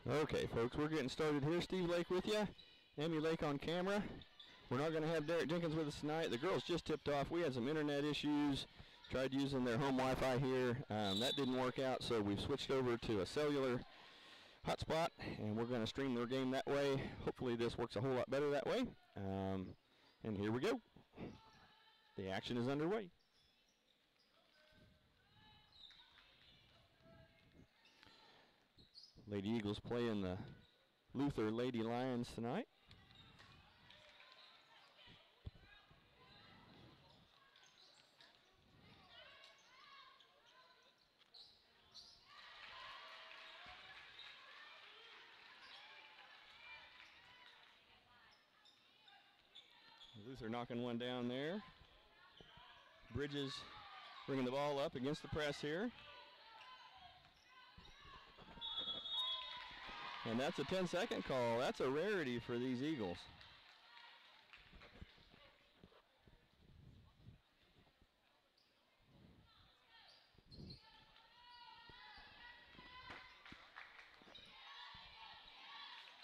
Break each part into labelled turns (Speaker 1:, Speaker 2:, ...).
Speaker 1: Okay, folks, we're getting started here. Steve Lake with you. Amy Lake on camera. We're not going to have Derek Jenkins with us tonight. The girls just tipped off. We had some internet issues. Tried using their home Wi-Fi here. That didn't work out, so we've switched over to a cellular hotspot, and we're going to stream their game that way. Hopefully this works a whole lot better that way. And here we go. The action is underway. Lady Eagles playing the Luther Lady Lions tonight. Luther knocking one down there. Bridges bringing the ball up against the press here. And that's a 10-second call. That's a rarity for these Eagles.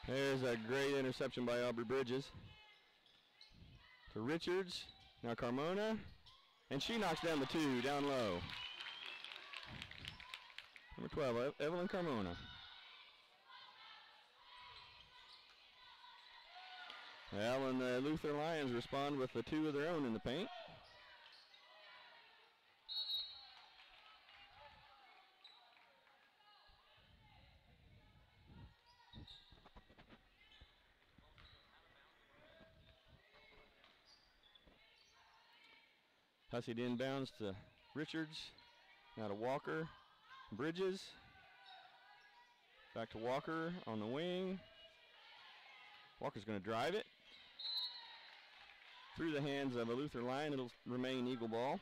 Speaker 1: There's a great interception by Aubrey Bridges. To Richards. Now Carmona. And she knocks down the 2 down low. Number 12, Evelyn Carmona. Well, and the Luther Lions respond with the 2 of their own in the paint. Hussey inbounds to Richards. Now to Walker. Bridges. Back to Walker on the wing. Walker's going to drive it. Through the hands of a Luther Lion. It'll remain Eagle ball.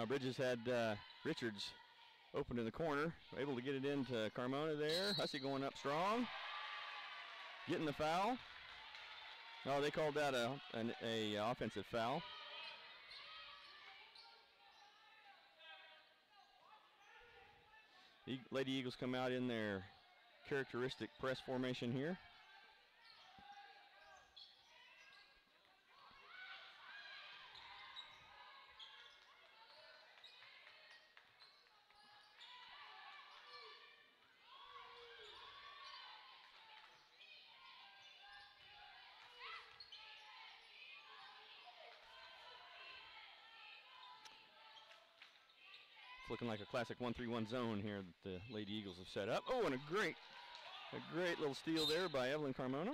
Speaker 1: Bridges had Richards open in the corner. Able to get it into Carmona there. Hussey going up strong. Getting the foul. Oh, they called that a offensive foul. Lady Eagles come out in their characteristic press formation here. It's looking like a classic 1-3-1 zone here that the Lady Eagles have set up. Oh, and a great little steal there by Evelyn Carmona.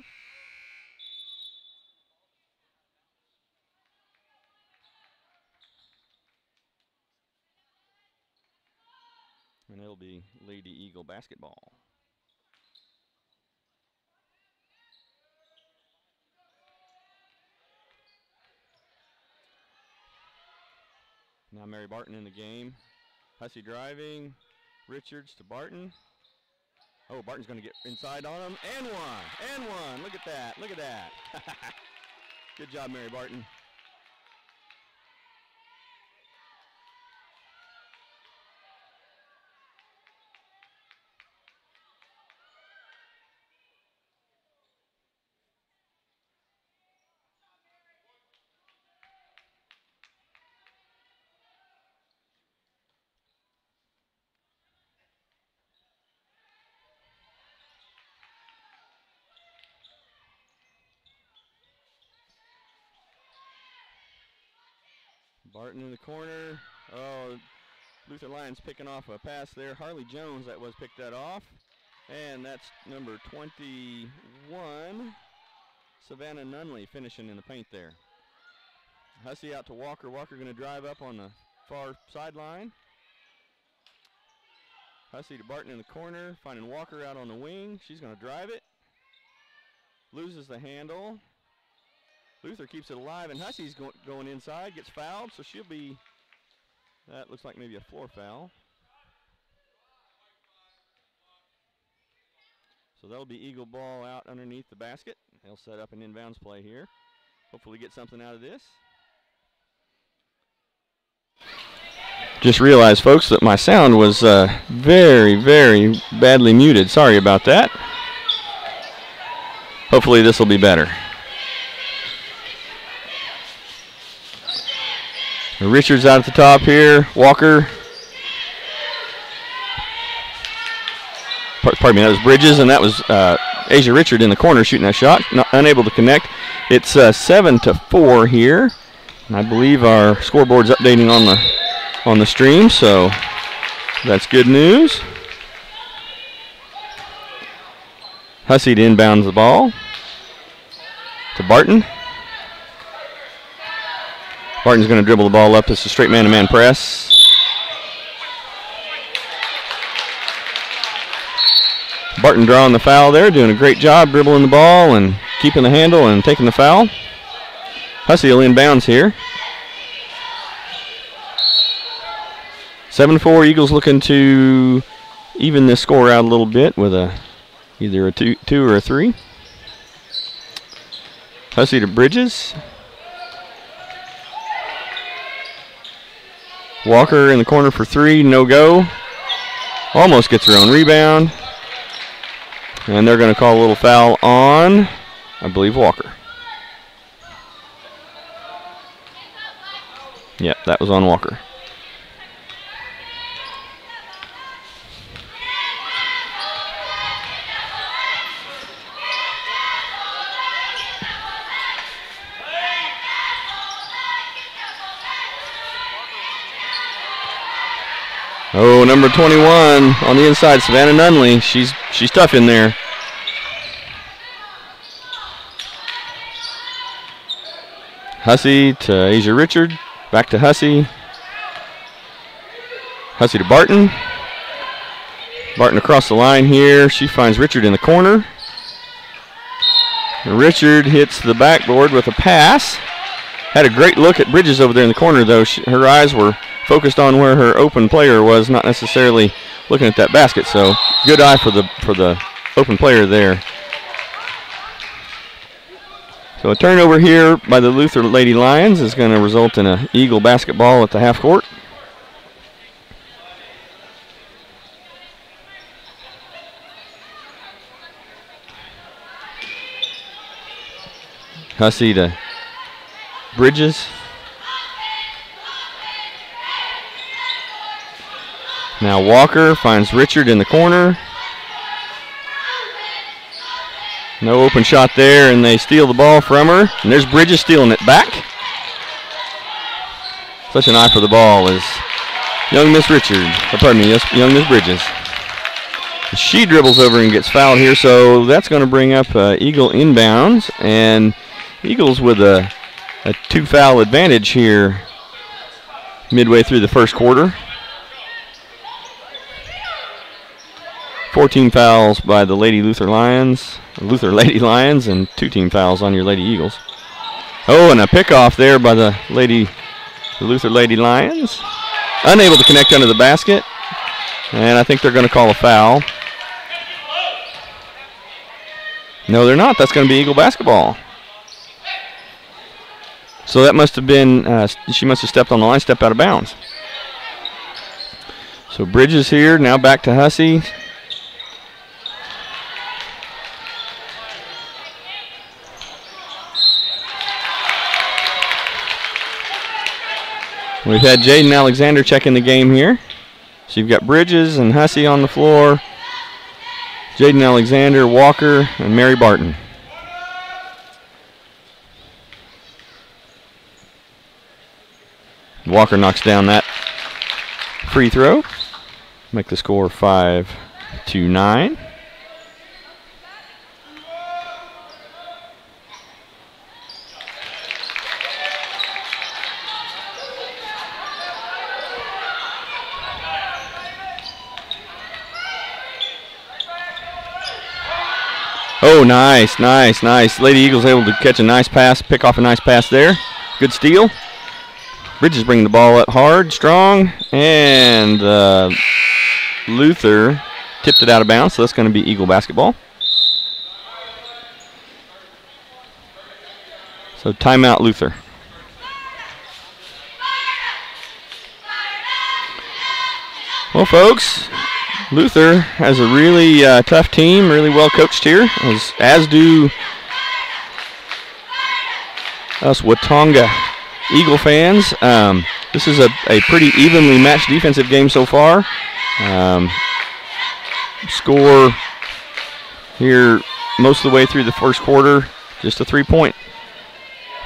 Speaker 1: And it'll be Lady Eagle basketball. Now Mary Barton in the game. Hussey driving. Richards to Barton. Oh, Barton's going to get inside on him. And one. And one. Look at that. Look at that. Good job, Mary Barton. Barton in the corner. Oh, Luther Lions picking off a pass there. Harley Jones that was picked that off. And that's number 21, Savannah Nunley finishing in the paint there. Hussey out to Walker. Walker going to drive up on the far sideline. Hussey to Barton in the corner. Finding Walker out on the wing. She's going to drive it. Loses the handle. Luther keeps it alive, and Hussey's going inside, gets fouled, so she'll be, that looks like maybe a floor foul. So that'll be Eagle ball out underneath the basket. They'll set up an inbounds play here. hopefully get something out of this. Just realized, folks, that my sound was very, very badly muted. Sorry about that. Hopefully this will be better. Richards out at the top here. Walker. Pardon me, that was Bridges, and that was Asia Richard in the corner shooting that shot. Unable to connect. It's 7-4 here. And I believe our scoreboard's updating on the stream, so that's good news. Hussey to inbounds the ball to Barton. Barton's going to dribble the ball up. It's a straight man-to-man press. Barton drawing the foul there, doing a great job dribbling the ball and keeping the handle and taking the foul. Hussey will inbounds here. 7-4, Eagles looking to even this score out a little bit with either a two or a 3. Hussey to Bridges. Walker in the corner for 3, no go. Almost gets her own rebound. And they're going to call a little foul on, I believe, Walker. Yep, that was on Walker. Oh, number 21 on the inside, Savannah Nunley. She's tough in there. Hussey to Asia Richard. Back to Hussey. Hussey to Barton. Barton across the line here. She finds Richard in the corner. Richard hits the backboard with a pass. Had a great look at Bridges over there in the corner, though. Her eyes were focused on where her open player was, not necessarily looking at that basket. So good eye for the open player there. So a turnover here by the Luther Lady Lions is going to result in an Eagle basketball at the half court. Hussey to Bridges. Now Walker finds Richard in the corner. No open shot there, and they steal the ball from her. And there's Bridges stealing it back. Such an eye for the ball is young Miss Richard. Pardon me, young Miss Bridges. She dribbles over and gets fouled here, so that's going to bring up Eagle inbounds. And Eagles with a 2-foul advantage here midway through the first quarter. 14 fouls by the Luther Lady Lions, and 2 team fouls on your Lady Eagles. Oh, and a pickoff there by the Luther Lady Lions. Unable to connect under the basket, and I think they're going to call a foul. No, they're not. That's going to be Eagle basketball. So that must have been, she must have stepped on the line, stepped out of bounds. So Bridges here, now back to Hussey. We've had Jaden Alexander checking the game here. So you've got Bridges and Hussey on the floor. Jaden Alexander, Walker, and Mary Barton. Walker knocks down that free throw. Make the score 5-9. Oh, nice, nice, nice. Lady Eagles able to catch a nice pass, pick off a nice pass there. Good steal. Bridges bringing the ball up hard, strong, and Luther tipped it out of bounds, so that's going to be Eagle basketball. So timeout Luther. Well, folks, Luther has a really tough team, really well coached here, as do us Watonga Eagle fans. This is a pretty evenly matched defensive game so far. Score here most of the way through the first quarter, just a 3-point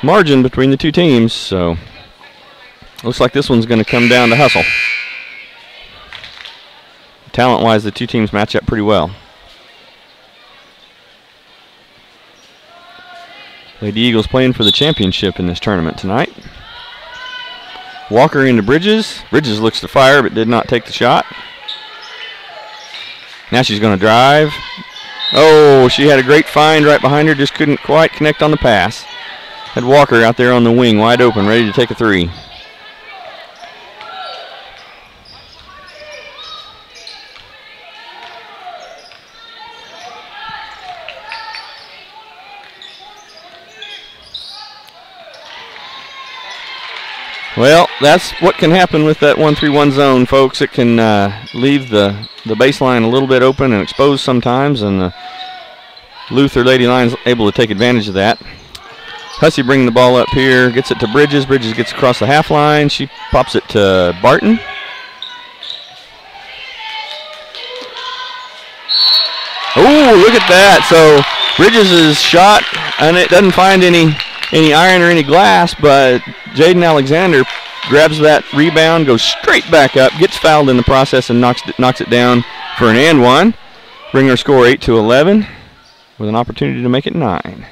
Speaker 1: margin between the two teams. So looks like this one's going to come down to hustle. Talent-wise, the two teams match up pretty well. Lady Eagles playing for the championship in this tournament tonight. Walker into Bridges. Bridges looks to fire but did not take the shot. Now she's going to drive. Oh, she had a great find right behind her, just couldn't quite connect on the pass. Had Walker out there on the wing, wide open, ready to take a three. Well, that's what can happen with that 1-3-1 zone, folks. It can leave the baseline a little bit open and exposed sometimes, and the Luther Lady Lions able to take advantage of that. Hussey bringing the ball up here, gets it to Bridges. Bridges gets across the half line. She pops it to Barton. Oh, look at that. So Bridges' shot, and it doesn't find any iron or any glass, but Jaden Alexander grabs that rebound, goes straight back up, gets fouled in the process, and knocks it down for an and one. Bring her score 8-11 with an opportunity to make it 9.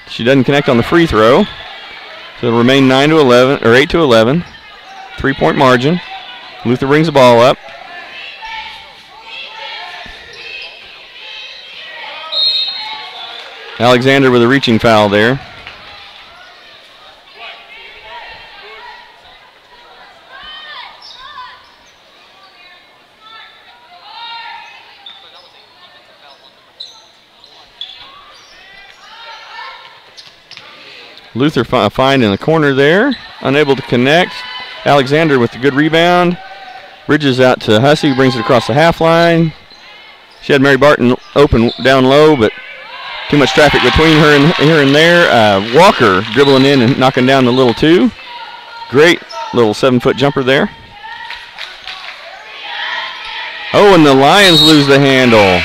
Speaker 1: She doesn't connect on the free throw, so it'll remain 9-11 or 8-11, 3-point margin. Luther brings the ball up. Alexander with a reaching foul there. Luther find in the corner there, unable to connect. Alexander with the good rebound. Bridges out to Hussey, brings it across the half line. She had Mary Barton open down low, but too much traffic between her and here and there. Walker dribbling in and knocking down the little two. Great little 7-foot jumper there. Oh, and the Lions lose the handle.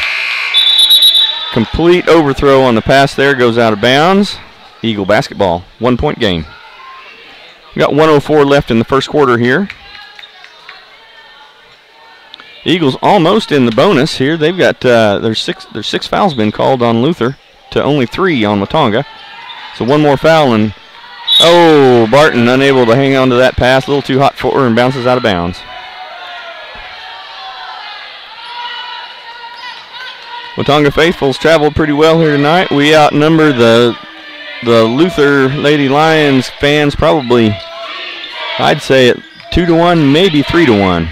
Speaker 1: Complete overthrow on the pass there, goes out of bounds. Eagle basketball, 1-point game. We got 1:04 left in the first quarter here. Eagles almost in the bonus here. They've got there's six fouls been called on Luther to only 3 on Watonga. So one more foul, and oh, Barton unable to hang on to that pass, a little too hot for her, and bounces out of bounds. Watonga faithfuls traveled pretty well here tonight. We outnumber the Luther Lady Lions fans probably, I'd say, at 2-1, maybe 3-1.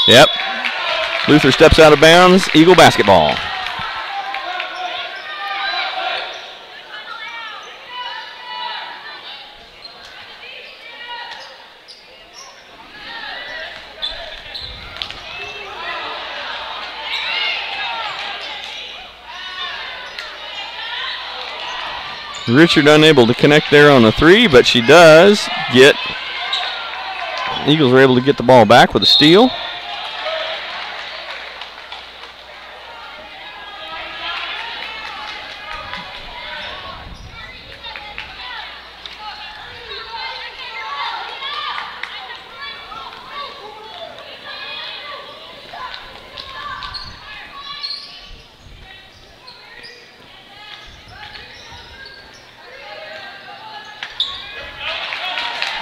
Speaker 1: Yep. Luther steps out of bounds. Eagle basketball. Richard unable to connect there on the 3, but she does get. Eagles are able to get the ball back with a steal.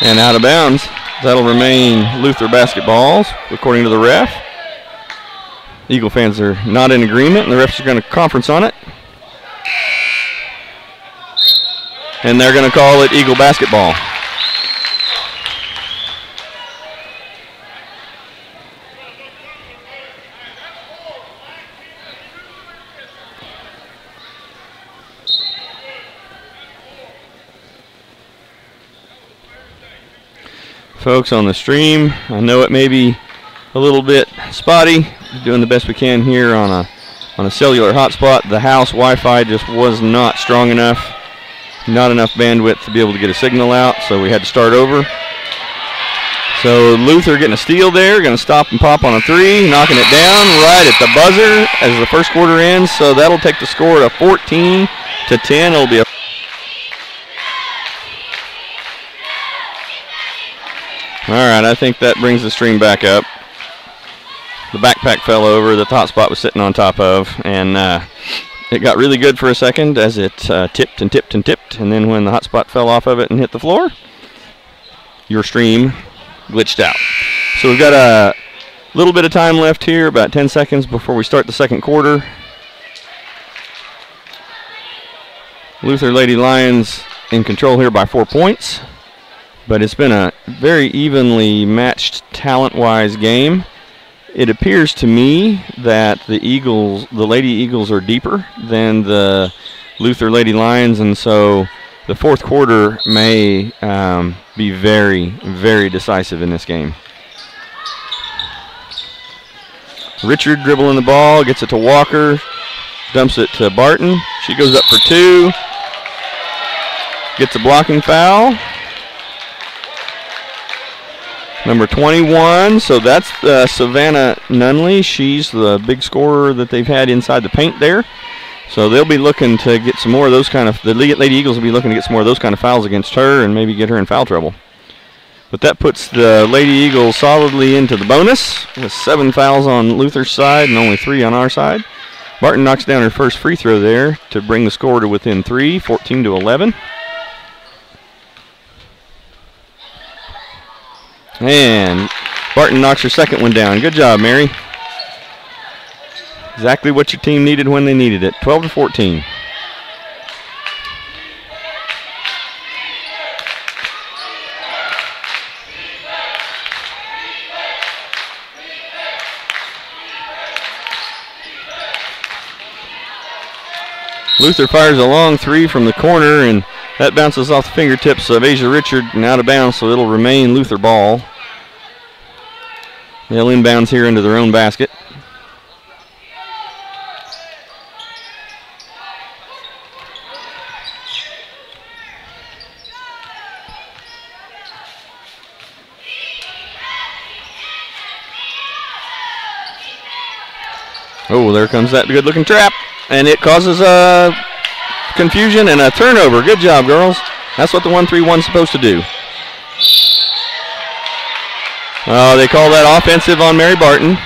Speaker 1: And out of bounds. That'll remain Luther basketballs, according to the ref. Eagle fans are not in agreement, and the refs are going to conference on it. And they're going to call it Eagle basketball. Folks on the stream, I know it may be a little bit spotty. Doing the best we can here on a cellular hotspot. The house Wi-Fi just was not strong enough. Not enough bandwidth to be able to get a signal out, so we had to start over. So Luther getting a steal there, going to stop and pop on a 3, knocking it down right at the buzzer as the first quarter ends. So that'll take the score to 14-10. It'll be a all right, I think that brings the stream back up. The backpack fell over that the hotspot was sitting on top of, and it got really good for a second as it tipped and tipped and tipped, and then when the hotspot fell off of it and hit the floor, your stream glitched out. So we've got a little bit of time left here, about 10 seconds before we start the second quarter. Luther Lady Lions in control here by 4 points, but it's been a very evenly matched talent-wise game. It appears to me that the Lady Eagles are deeper than the Luther Lady Lions, and so the fourth quarter may be very, very decisive in this game. Richard dribbling the ball, gets it to Walker, dumps it to Barton. She goes up for 2, gets a blocking foul. Number 21, so that's Savannah Nunley. She's the big scorer that they've had inside the paint there. So they'll be looking to get some more of those kind of, the Lady Eagles will be looking to get some more of those kind of fouls against her and maybe get her in foul trouble. But that puts the Lady Eagles solidly into the bonus with 7 fouls on Luther's side and only 3 on our side. Barton knocks down her first free throw there to bring the score to within 3, 14-11. And Barton knocks her second one down. Good job, Mary. Exactly what your team needed when they needed it. 12-14. Luther fires a long 3 from the corner, and that bounces off the fingertips of Asia Richard and out of bounds, so it'll remain Luther ball. They'll inbounds here into their own basket. Oh, there comes that good-looking trap, and it causes a confusion and a turnover. Good job, girls. That's what the 1-3-1's supposed to do. They call that offensive on Mary Barton.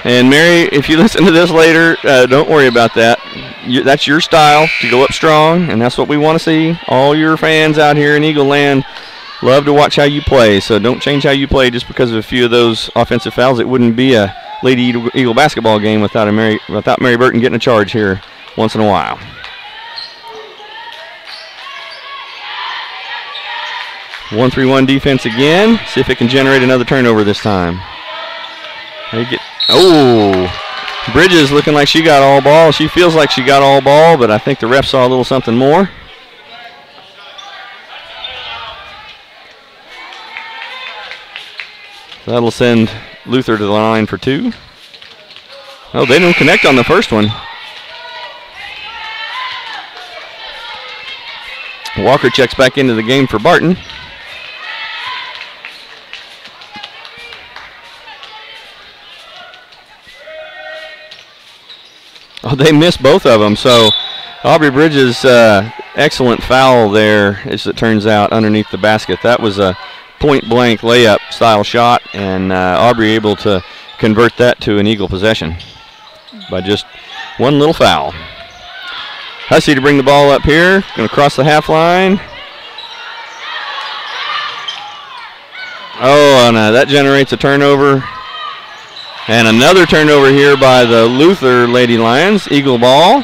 Speaker 1: And Mary, if you listen to this later, don't worry about that. That's your style, to go up strong, and that's what we want to see. All your fans out here in Eagle Land love to watch how you play, so don't change how you play just because of a few of those offensive fouls. It wouldn't be a Lady Eagle basketball game without Mary Burton getting a charge here once in a while. One 1-3-1 defense again. See if it can generate another turnover this time. Bridges looking like she got all ball. She feels like she got all ball, but I think the ref saw a little something more. That'll send Luther to the line for 2. Oh, they didn't connect on the first one. Walker checks back into the game for Barton. Oh, they missed both of them. So Aubrey Bridges, excellent foul there, as it turns out, underneath the basket. That was a point-blank layup style shot, and Aubrey able to convert that to an Eagle possession by just one little foul. Hussey to bring the ball up here, going to cross the half line. Oh, and that generates a turnover. And another turnover here by the Luther Lady Lions. Eagle ball.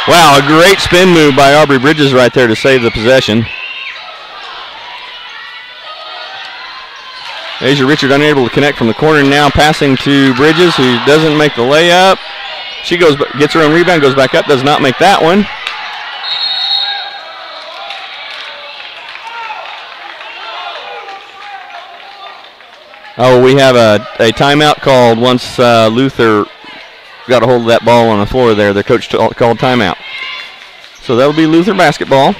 Speaker 1: Wow, a great spin move by Aubrey Bridges right there to save the possession. Asia Richard unable to connect from the corner, now passing to Bridges, who doesn't make the layup. She gets her own rebound, goes back up, does not make that one. Oh, we have a timeout called once Luther got a hold of that ball on the floor there. Their coach called timeout. So that'll be Luther basketball.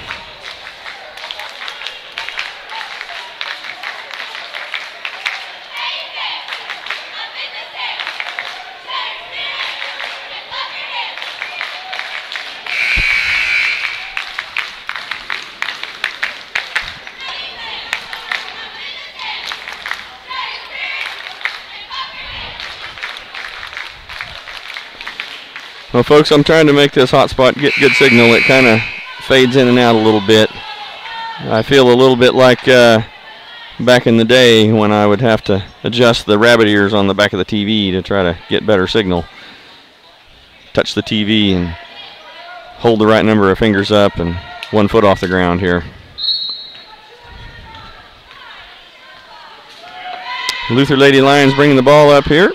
Speaker 1: Well, folks, I'm trying to make this hotspot get good signal. It kind of fades in and out a little bit. I feel a little bit like back in the day when I would have to adjust the rabbit ears on the back of the TV to try to get better signal. Touch the TV and hold the right number of fingers up and 1 foot off the ground here. Luther Lady Lions bringing the ball up here.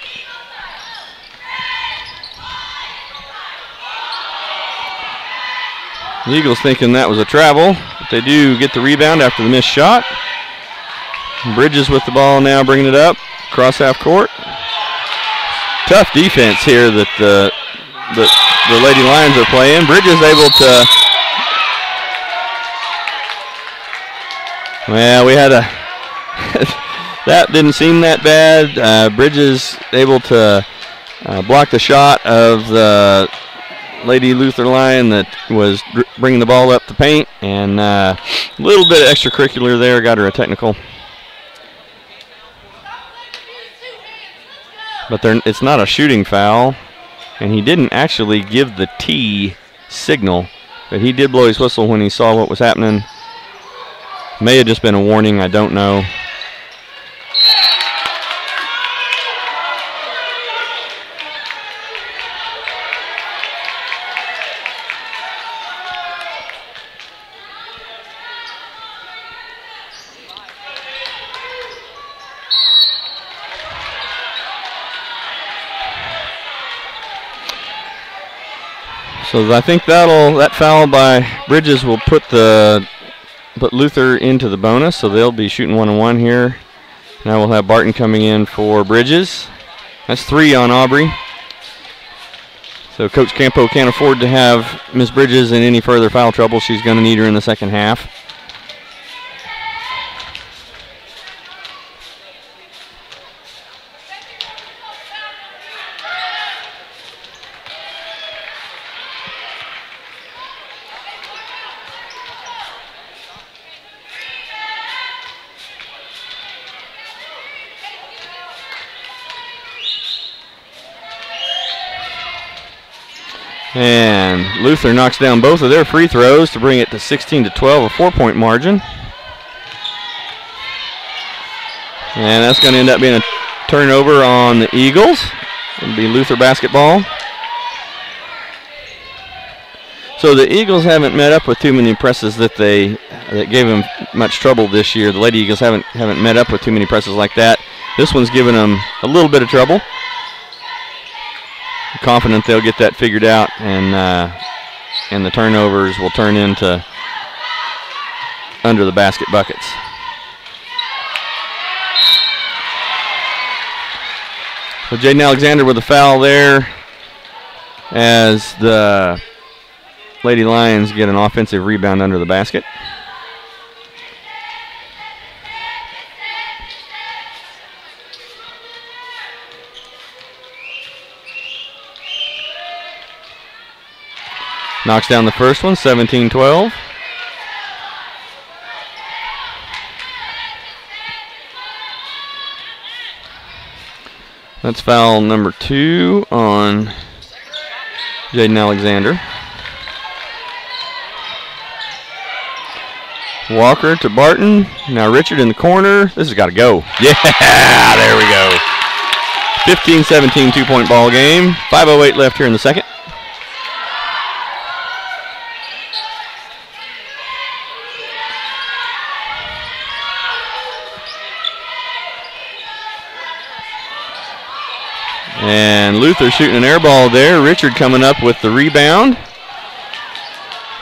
Speaker 1: The Eagles thinking that was a travel, but they do get the rebound after the missed shot. Bridges with the ball now, bringing it up, cross half court. Tough defense here that the Lady Lions are playing. Bridges able to, well, we had a, that didn't seem that bad. Bridges able to block the shot of the Lady Luther Lion that was bringing the ball up the paint, and a little bit of extracurricular there, got her a technical. But it's not a shooting foul, and he didn't actually give the T signal, but he did blow his whistle when he saw what was happening. May have just been a warning, I don't know. So I think that foul by Bridges will put Luther into the bonus, so they'll be shooting 1-on-1 here. Now we'll have Barton coming in for Bridges. That's 3 on Aubrey. So Coach Campo can't afford to have Miss Bridges in any further foul trouble. She's going to need her in the second half. And Luther knocks down both of their free throws to bring it to 16-12, a 4-point margin. And that's going to end up being a turnover on the Eagles. It'll be Luther basketball. So the Eagles haven't met up with too many presses that gave them much trouble this year. The Lady Eagles haven't met up with too many presses like that. This one's given them a little bit of trouble. Confident they'll get that figured out, and the turnovers will turn into under the basket buckets. So Jaden Alexander with a foul there as the Lady Lions get an offensive rebound under the basket. Knocks down the first one, 17-12. That's foul number 2 on Jaden Alexander. Walker to Barton. Now Richard in the corner. This has got to go. Yeah, there we go. 15-17 2-point ball game. 5:08 left here in the second. And Luther shooting an air ball there. Richard coming up with the rebound.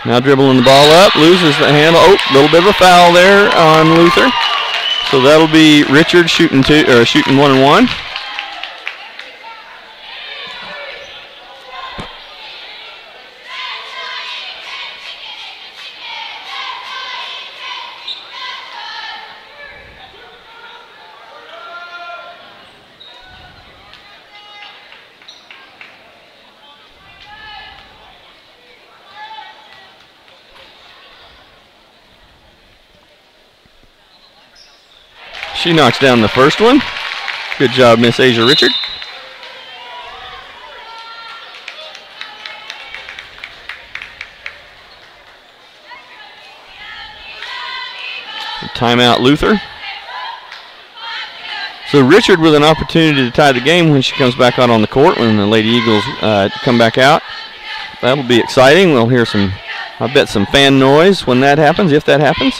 Speaker 1: Now dribbling the ball up. Loses the handle. Oh, a little bit of a foul there on Luther. So that'll be Richard shooting 1 and 1. She knocks down the first one. Good job, Miss Asia Richard. Timeout, Luther. So Richard with an opportunity to tie the game when she comes back out on the court when the Lady Eagles come back out. That'll be exciting. We'll hear some, I bet, some fan noise when that happens, if that happens.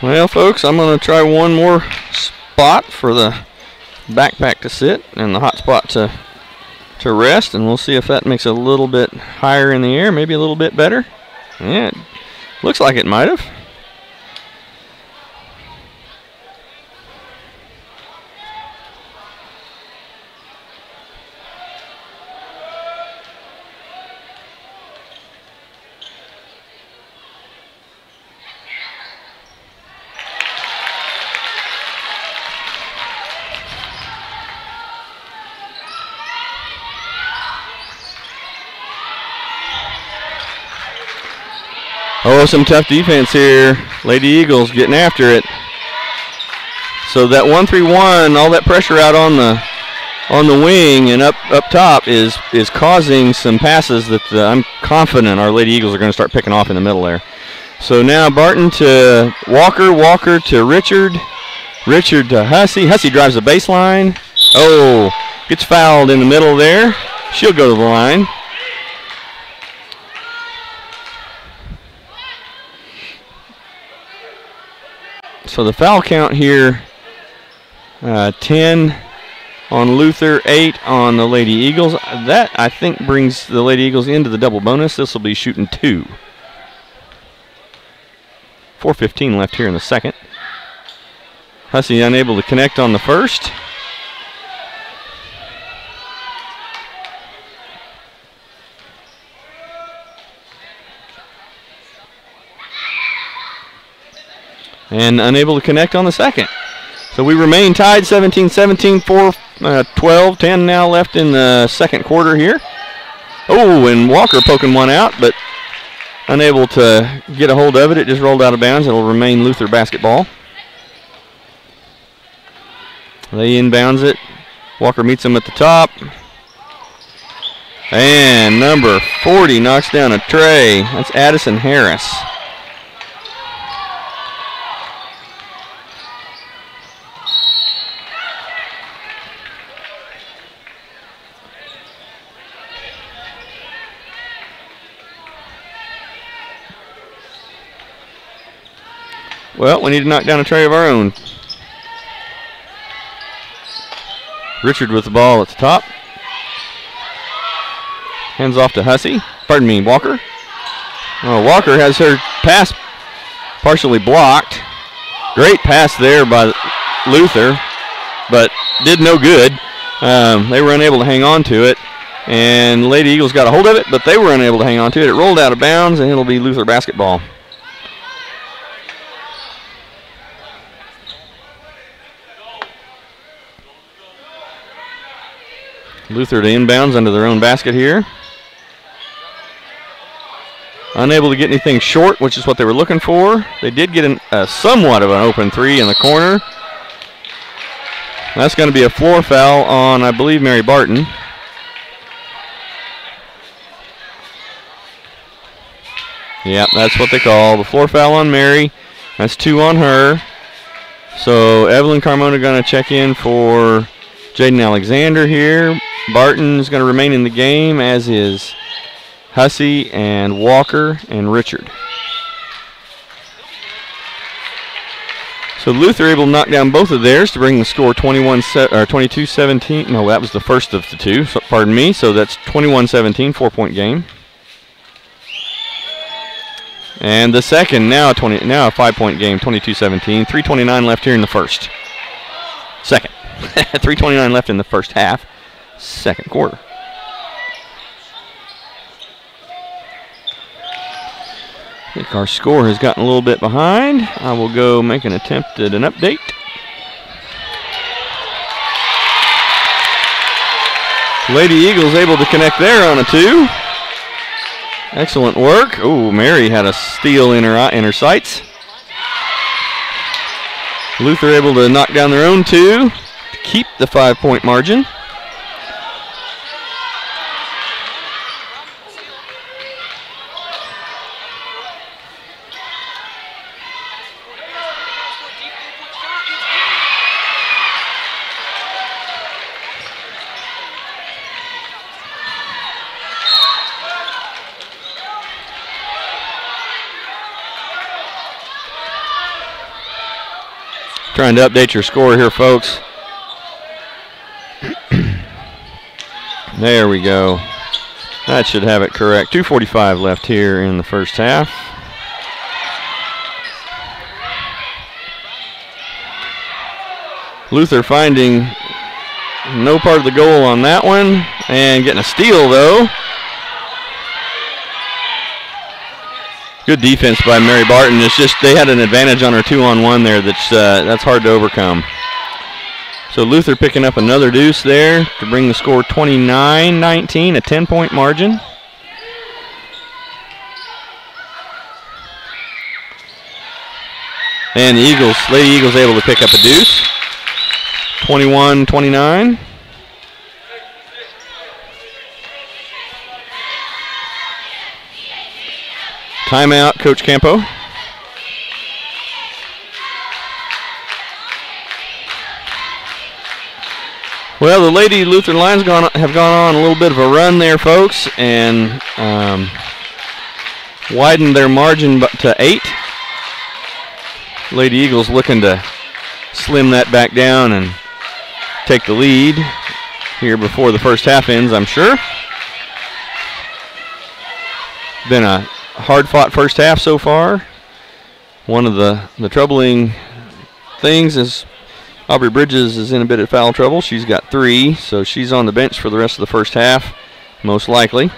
Speaker 1: Well, folks, I'm going to try one more spot for the backpack to sit and the hot spot to rest, and we'll see if that makes it a little bit higher in the air, maybe a little bit better. Yeah, it looks like it might have. Oh, some tough defense here. Lady Eagles getting after it. So that 1-3-1, all that pressure out on the wing and up top is causing some passes that I'm confident our Lady Eagles are going to start picking off in the middle there. So now Barton to Walker, Walker to Richard, Richard to Hussey. Hussey drives the baseline. Oh, gets fouled in the middle there. She'll go to the line. So the foul count here, 10 on Luther, 8 on the Lady Eagles. That, I think, brings the Lady Eagles into the double bonus. This will be shooting 2. 4:15 left here in the second. Hussey unable to connect on the first. And unable to connect on the second. So we remain tied 17-17, 4-12, 10 now left in the second quarter here. Oh, and Walker poking one out, but unable to get a hold of it. It just rolled out of bounds. It'll remain Luther basketball. They inbounds it. Walker meets him at the top. And number 40 knocks down a tray. That's Addison Harris. Well, we need to knock down a tray of our own. Richard with the ball at the top. Hands off to Hussey. Pardon me, Walker. Oh, Walker has her pass partially blocked. Great pass there by Luther, but did no good. They were unable to hang on to it, and Lady Eagles got a hold of it, but they were unable to hang on to it. It rolled out of bounds, and it'll be Luther basketball. Luther to inbounds under their own basket here. Unable to get anything short, which is what they were looking for. They did get somewhat of an open three in the corner. That's going to be a floor foul on, I believe, Mary Barton. Yep, that's what they call the floor foul on Mary. That's 2 on her. So Evelyn Carmona going to check in for Jaden Alexander here. Barton is going to remain in the game, as is Hussey and Walker and Richard. So Luther able to knock down both of theirs to bring the score 22-17. No, that was the first of the two. So, pardon me. So that's 21-17, 4-point game. And the second, now a 5-point game, 22-17. 3:29 left here in the first. Second. 3:29 left in the first half. Second quarter. I think our score has gotten a little bit behind. I will go make an attempt at an update. Lady Eagles able to connect there on a 2. Excellent work. Oh, Mary had a steal in her sights. Luther able to knock down their own 2 to keep the 5-point margin. Trying to update your score here, folks. There we go. That should have it correct. 2:45 left here in the first half. Luther finding no part of the goal on that one and getting a steal, though. Good defense by Mary Barton. It's just they had an advantage on her 2-on-1 there that's hard to overcome. So Luther picking up another deuce there to bring the score 29-19, a 10-point margin. And the Lady Eagles able to pick up a deuce, 21-29. Timeout, Coach Campo. Well, the Lady Lutheran Lions have gone on a little bit of a run there, folks, and widened their margin to 8. Lady Eagles looking to slim that back down and take the lead here before the first half ends, I'm sure. Been a hard-fought first half so far. One of the troubling things is Aubrey Bridges is in a bit of foul trouble. She's got 3, so she's on the bench for the rest of the first half, most likely.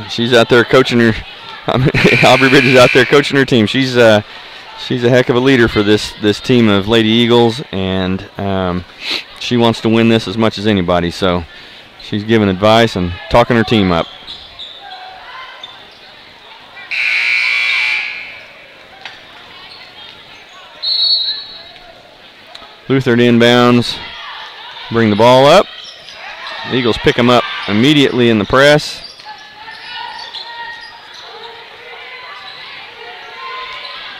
Speaker 1: She's out there coaching her. Aubrey Bridges out there coaching her team. She's a heck of a leader for this team of Lady Eagles, and she wants to win this as much as anybody. So she's giving advice and talking her team up. Luther inbounds, bring the ball up. The Eagles pick them up immediately in the press.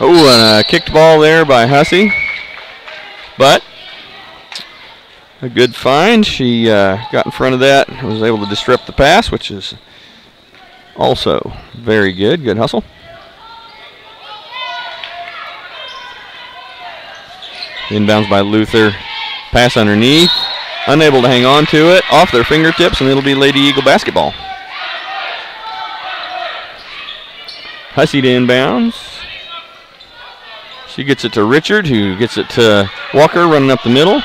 Speaker 1: Oh, and a kicked ball there by Hussey. But a good find. She got in front of that and was able to disrupt the pass, which is also very good. Good hustle. Inbounds by Luther. Pass underneath. Unable to hang on to it. Off their fingertips, and it'll be Lady Eagle basketball. Hussey to inbounds. She gets it to Richard, who gets it to Walker running up the middle.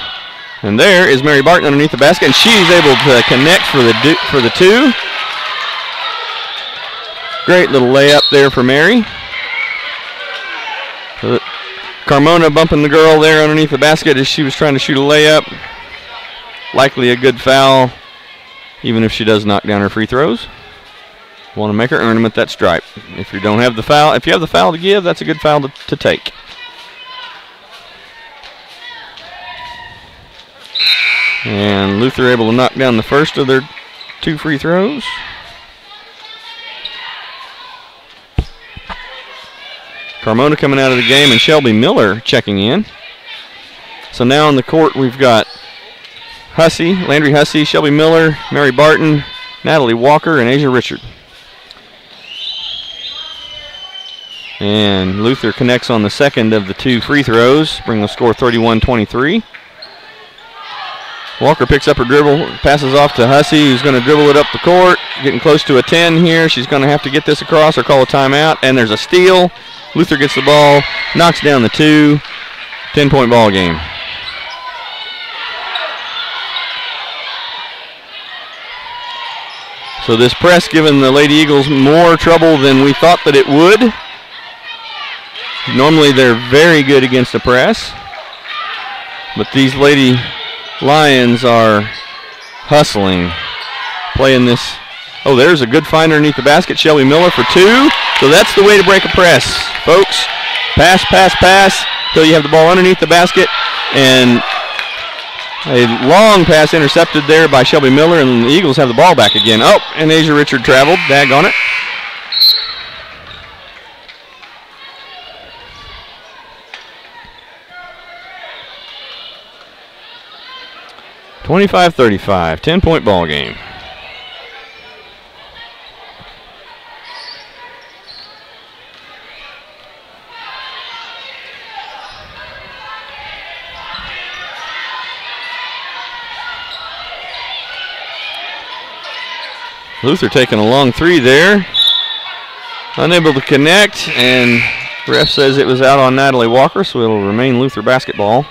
Speaker 1: And there is Mary Barton underneath the basket, and she's able to connect for the 2. Great little layup there for Mary. Carmona bumping the girl there underneath the basket as she was trying to shoot a layup. Likely a good foul, even if she does knock down her free throws. Want to make her earn them at that stripe. If you don't have the foul, if you have the foul to give, that's a good foul to take. And Luther able to knock down the first of their 2 free throws. Carmona coming out of the game, and Shelby Miller checking in. So now on the court we've got Hussey, Landry Hussey, Shelby Miller, Mary Barton, Natalie Walker, and Asia Richard. And Luther connects on the second of the 2 free throws, bring the score 31-23. Walker picks up her dribble, passes off to Hussey, who's going to dribble it up the court. Getting close to a 10 here. She's going to have to get this across or call a timeout. And there's a steal. Luther gets the ball, knocks down the 2. 10-point ball game. So this press giving the Lady Eagles more trouble than we thought that it would. Normally they're very good against the press, but these Lady Lions are hustling, playing this. Oh, there's a good find underneath the basket. Shelby Miller for 2. So that's the way to break a press, folks. Pass, pass, pass until you have the ball underneath the basket. And a long pass intercepted there by Shelby Miller, and the Eagles have the ball back again. Oh, and Asia Richard traveled. Daggone it. (25-35), 10-point ball game. Luther taking a long 3 there. Unable to connect, and ref says it was out on Natalie Walker, so it'll remain Luther basketball.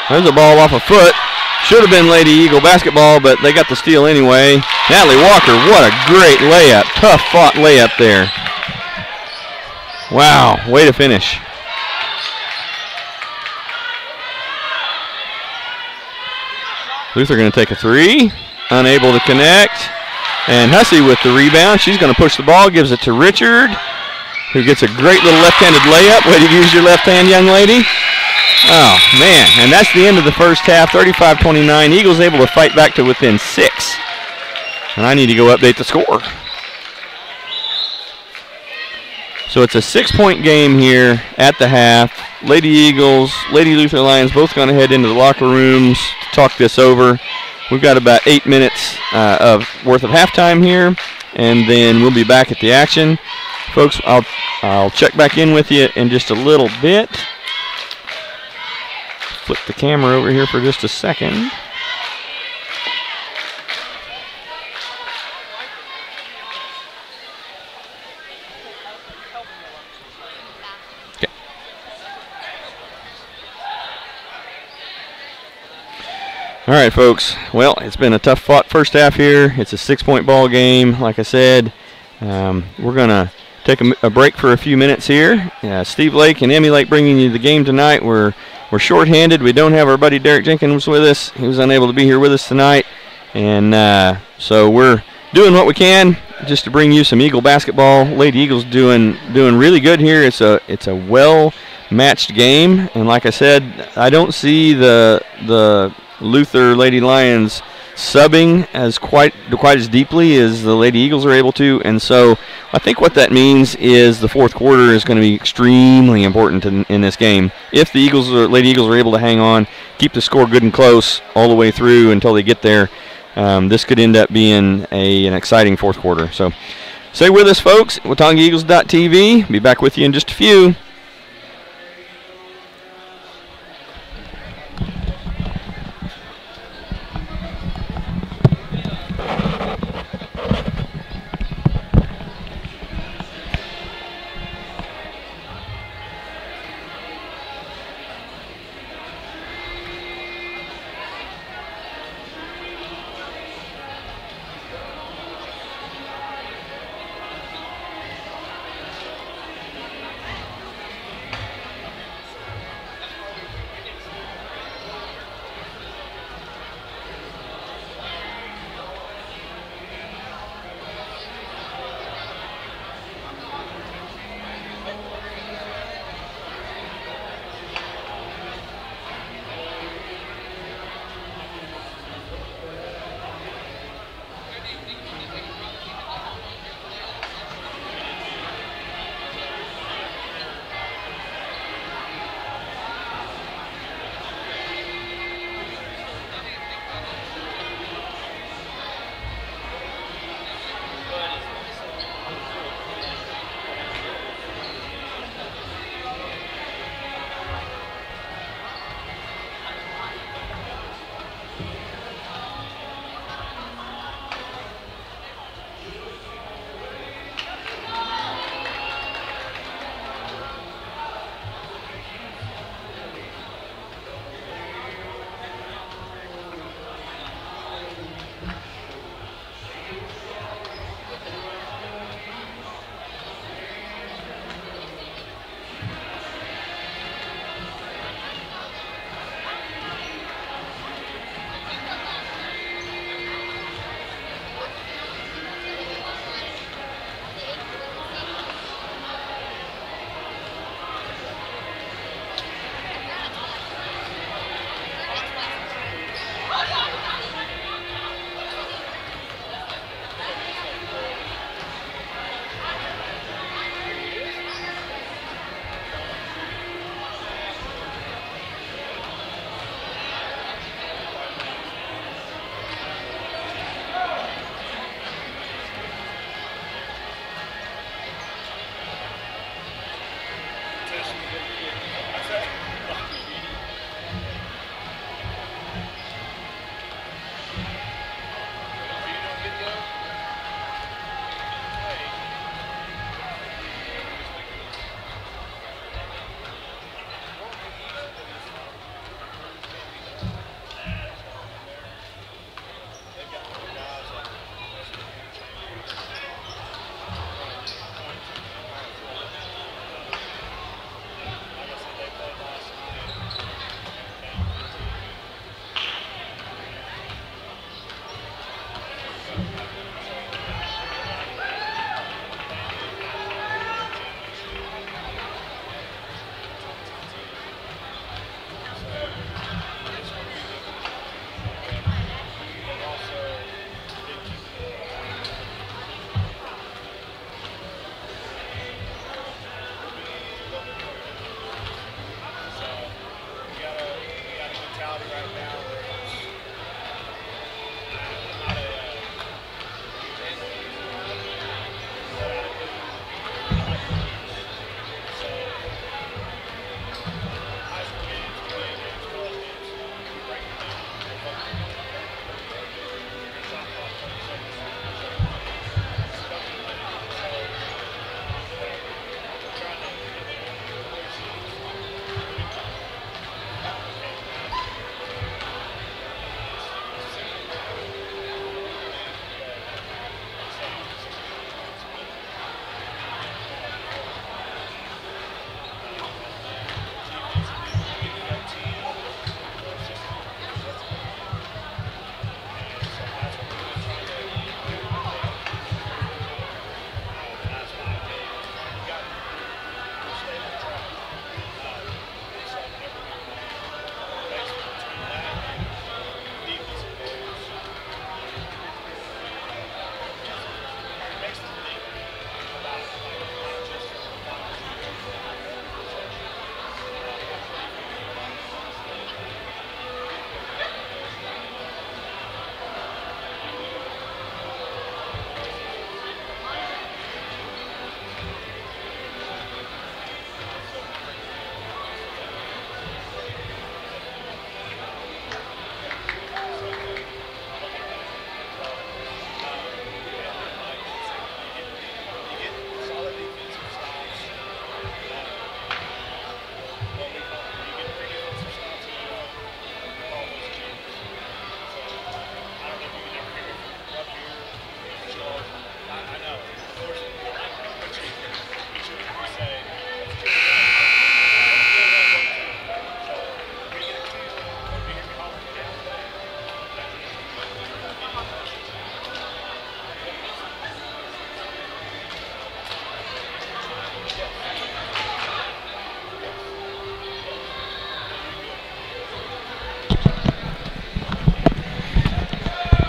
Speaker 1: There's a ball off a foot. Should have been Lady Eagle basketball, but they got the steal anyway. Natalie Walker, what a great layup. Tough fought layup there. Wow, way to finish. Luther going to take a 3. Unable to connect. And Hussey with the rebound. She's going to push the ball, gives it to Richard, who gets a great little left-handed layup. Way to use your left hand, young lady. Oh, man, and that's the end of the first half, 35-29. Eagles able to fight back to within 6. And I need to go update the score. So it's a 6-point game here at the half. Lady Eagles, Lady Luther Lions both going to head into the locker rooms to talk this over. We've got about 8 minutes worth of halftime here, and then we'll be back at the action. Folks, I'll check back in with you in just a little bit. Flip the camera over here for just a second. Okay. All right, folks. Well, it's been a tough fought first half here. It's a 6-point ball game. Like I said, we're going to take a break for a few minutes here. Steve Lake and Emmy Lake bringing you the game tonight. We're short-handed. We don't have our buddy Derek Jenkins with us. He was unable to be here with us tonight. And so we're doing what we can just to bring you some Eagle basketball. Lady Eagles doing really good here. It's a well-matched game. And like I said, I don't see the Luther Lady Lions subbing as quite as deeply as the Lady Eagles are able to, and so I think what that means is the fourth quarter is going to be extremely important in this game. If the Lady Eagles are able to hang on, keep the score good and close all the way through until they get there, this could end up being an exciting fourth quarter. So stay with us, folks. WatongaEagles.tv. Be back with you in just a few.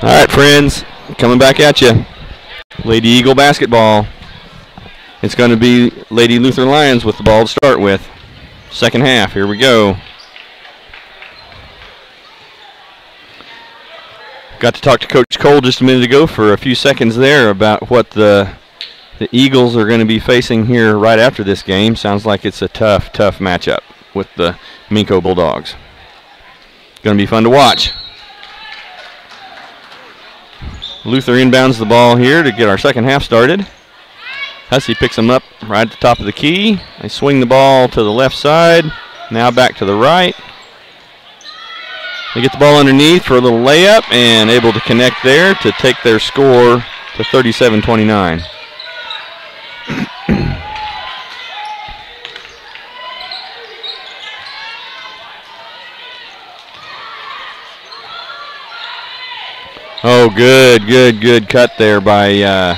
Speaker 1: All right, friends, coming back at you. Lady Eagle basketball. It's going to be Lady Luther Lions with the ball to start with. Second half, here we go. Got to talk to Coach Cole just a minute ago for a few seconds there about what the Eagles are going to be facing here right after this game. Sounds like it's a tough matchup with the Minko Bulldogs. Going to be fun to watch. Luther inbounds the ball here to get our second half started. Hussey picks them up right at the top of the key. They swing the ball to the left side. Now back to the right. They get the ball underneath for a little layup and able to connect there to take their score to 37-29. Oh, good cut there by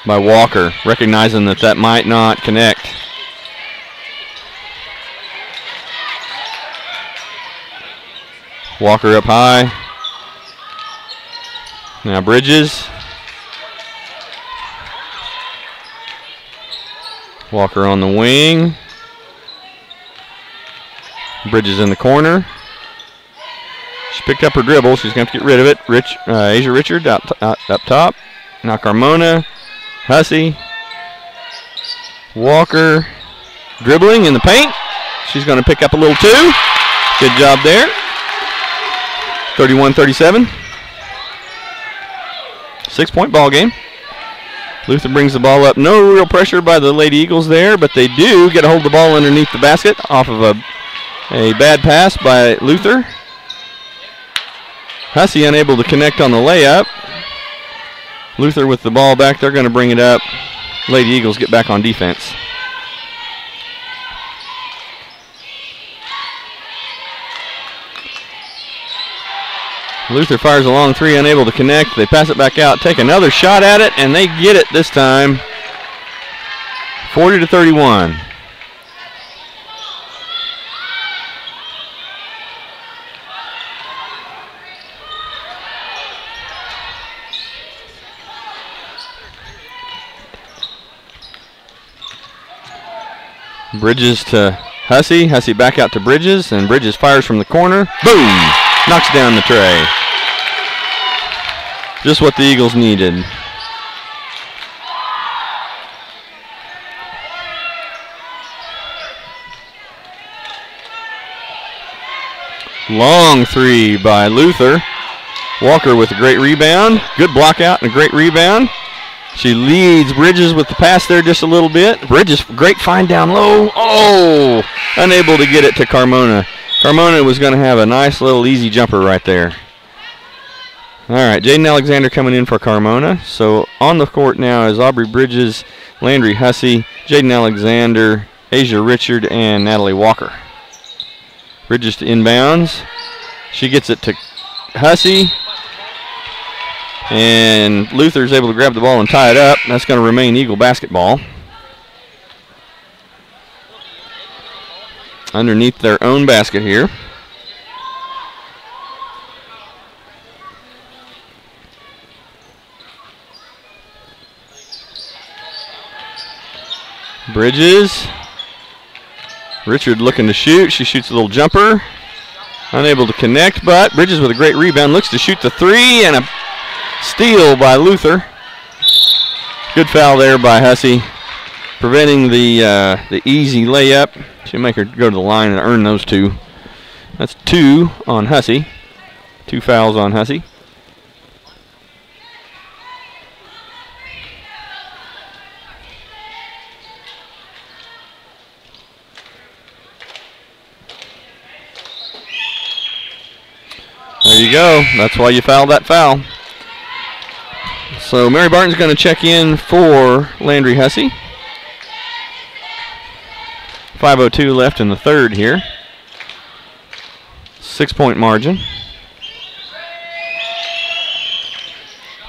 Speaker 1: Walker, recognizing that might not connect. Walker up high. Now Bridges. Walker on the wing. Bridges in the corner. She picked up her dribble. She's going to have to get rid of it. Asia Richard up top. Now Carmona. Hussey. Walker. Dribbling in the paint. She's going to pick up a little too. Good job there. 31-37. 6-point ball game. Luther brings the ball up. No real pressure by the Lady Eagles there, but they do get a hold of the ball underneath the basket off of a bad pass by Luther. Hussey unable to connect on the layup. Luther with the ball back. They're going to bring it up. Lady Eagles get back on defense. Luther fires a long three, unable to connect. They pass it back out, take another shot at it, and they get it this time. 40-31. Bridges to Hussey. Hussey back out to Bridges, and Bridges fires from the corner. Boom! Knocks down the tray. Just what the Eagles needed. Long three by Luther. Walker with a great rebound. Good block out and a great rebound. She leads Bridges with the pass there just a little bit. Bridges, great find down low. Oh, unable to get it to Carmona. Carmona was going to have a nice little easy jumper right there. All right, Jaden Alexander coming in for Carmona. So on the court now is Aubrey Bridges, Landry Hussey, Jaden Alexander, Asia Richard, and Natalie Walker. Bridges to inbounds. She gets it to Hussey. And Luther's able to grab the ball and tie it up. That's going to remain Eagle basketball. Underneath their own basket here. Bridges. Richard looking to shoot. She shoots a little jumper. Unable to connect, but Bridges with a great rebound. Looks to shoot the three, and a steal by Luther. Good foul there by Hussey, preventing the easy layup. She'll make her go to the line and earn those two. That's 2 on Hussey. 2 fouls on Hussey. There you go. That's why you fouled that foul. So Mary Barton's going to check in for Landry Hussey. 5:02 left in the third here. 6-point margin.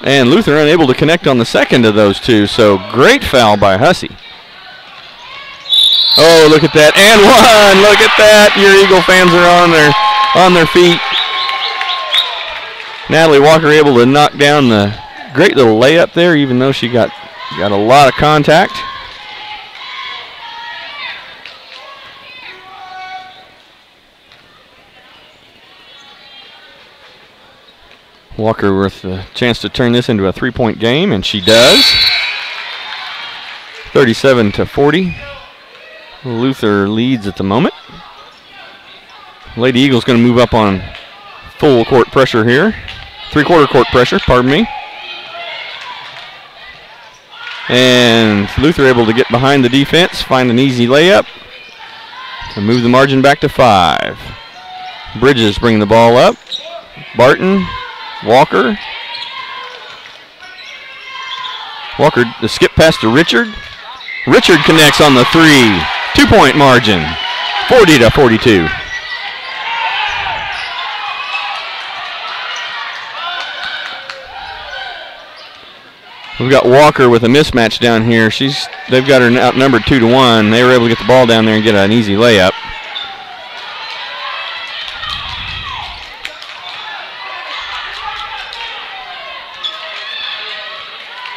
Speaker 1: And Luther unable to connect on the second of those two, so great foul by Hussey. Oh, look at that, and one! Look at that! Your Eagle fans are on their feet. Natalie Walker able to knock down the great little layup there, even though she got a lot of contact. Walker with a chance to turn this into a 3-point game, and she does. 37-40. Luther leads at the moment. Lady Eagles going to move up on full court pressure here. 3/4 court pressure, pardon me. And Luther able to get behind the defense, find an easy layup to move the margin back to 5. Bridges bring the ball up. Barton, Walker. Walker, the skip pass to Richard. Richard connects on the 3. 2-point margin, 40-42. We've got Walker with a mismatch down here. They've got her outnumbered 2-1. They were able to get the ball down there and get an easy layup.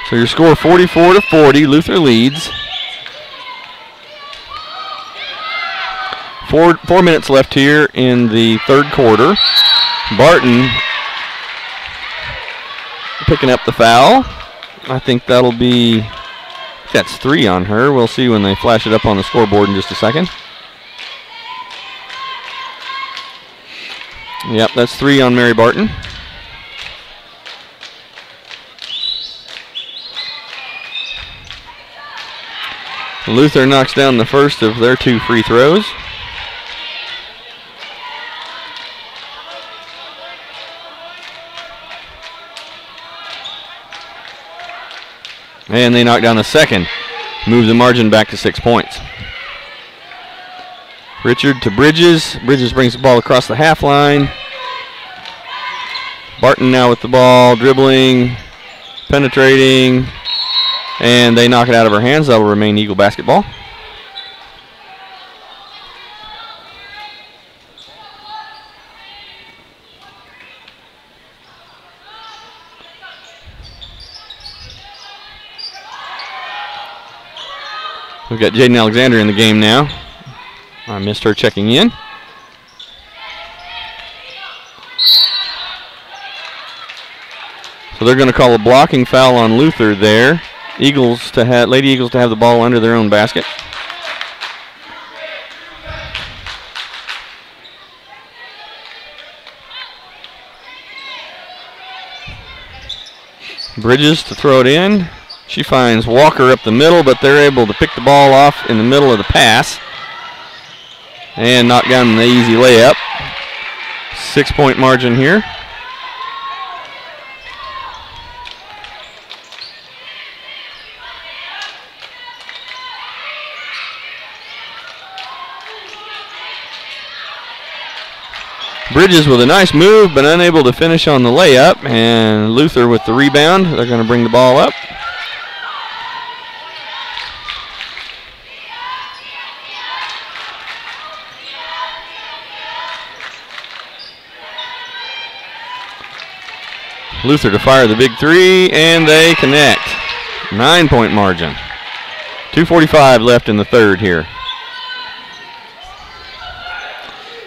Speaker 1: So your score 44-40. Luther leads. 4 minutes left here in the third quarter. Barton picking up the foul. I think that'll be, that's 3 on her. We'll see when they flash it up on the scoreboard in just a second. Yep, that's 3 on Mary Barton. Luther knocks down the first of their 2 free throws. And they knock down the second. Move the margin back to 6 points. Richard to Bridges. Bridges brings the ball across the half line. Barton now with the ball, dribbling, penetrating, and they knock it out of her hands. That will remain Eagle basketball. We've got Jaden Alexander in the game now. I missed her checking in. So they're going to call a blocking foul on Luther there. Lady Eagles to have the ball under their own basket. Bridges to throw it in. She finds Walker up the middle, but they're able to pick the ball off in the middle of the pass and knock down the easy layup. 6-point margin here. Bridges with a nice move, but unable to finish on the layup, and Luther with the rebound. They're going to bring the ball up. Luther to fire the big 3, and they connect. 9-point margin. 2:45 left in the third here.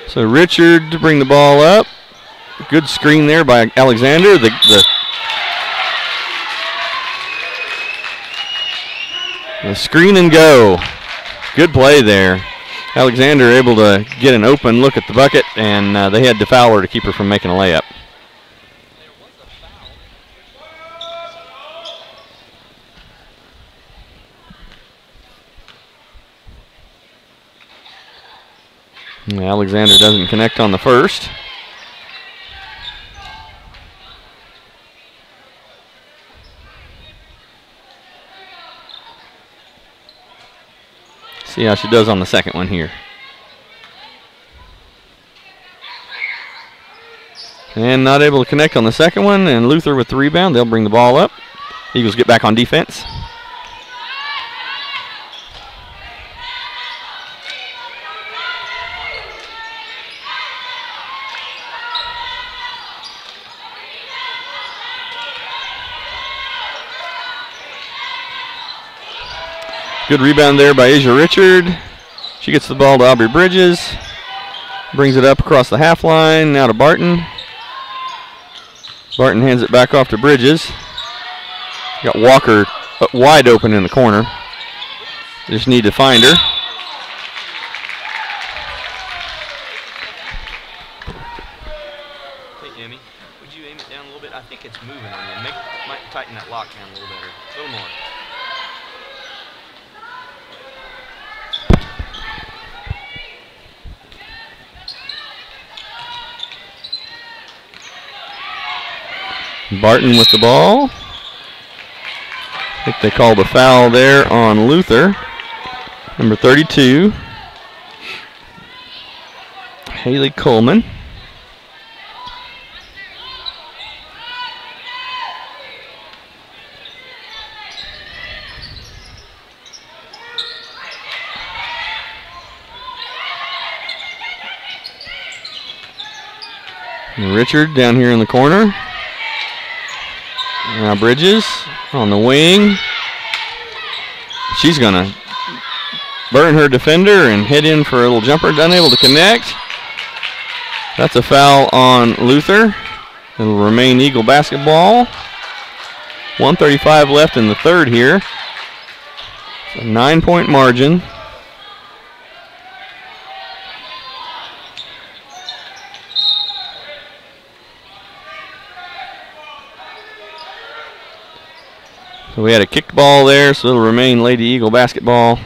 Speaker 1: So Richard to bring the ball up. Good screen there by Alexander. The screen and go. Good play there. Alexander able to get an open look at the bucket, and they had to foul her to keep her from making a layup. Alexander doesn't connect on the first. See how she does on the second one here. And not able to connect on the second one, and Luther with the rebound. They'll bring the ball up. Eagles get back on defense. Good rebound there by Asia Richard. She gets the ball to Aubrey Bridges. Brings it up across the half line. Now to Barton. Barton hands it back off to Bridges. Got Walker wide open in the corner. Just need to find her. Hey, Emmy, would you aim it down a little bit? I think it's moving on you. Might tighten that lock down a little better. A little more. Barton with the ball. I think they called a foul there on Luther. Number 32, Haley Coleman. And Richard down here in the corner. Now Bridges on the wing. She's going to burn her defender and head in for a little jumper. Unable to connect. That's a foul on Luther. It'll remain Eagle basketball. 1:35 left in the third here. It's a 9-point margin. So we had a kicked ball there, so it'll remain Lady Eagle basketball.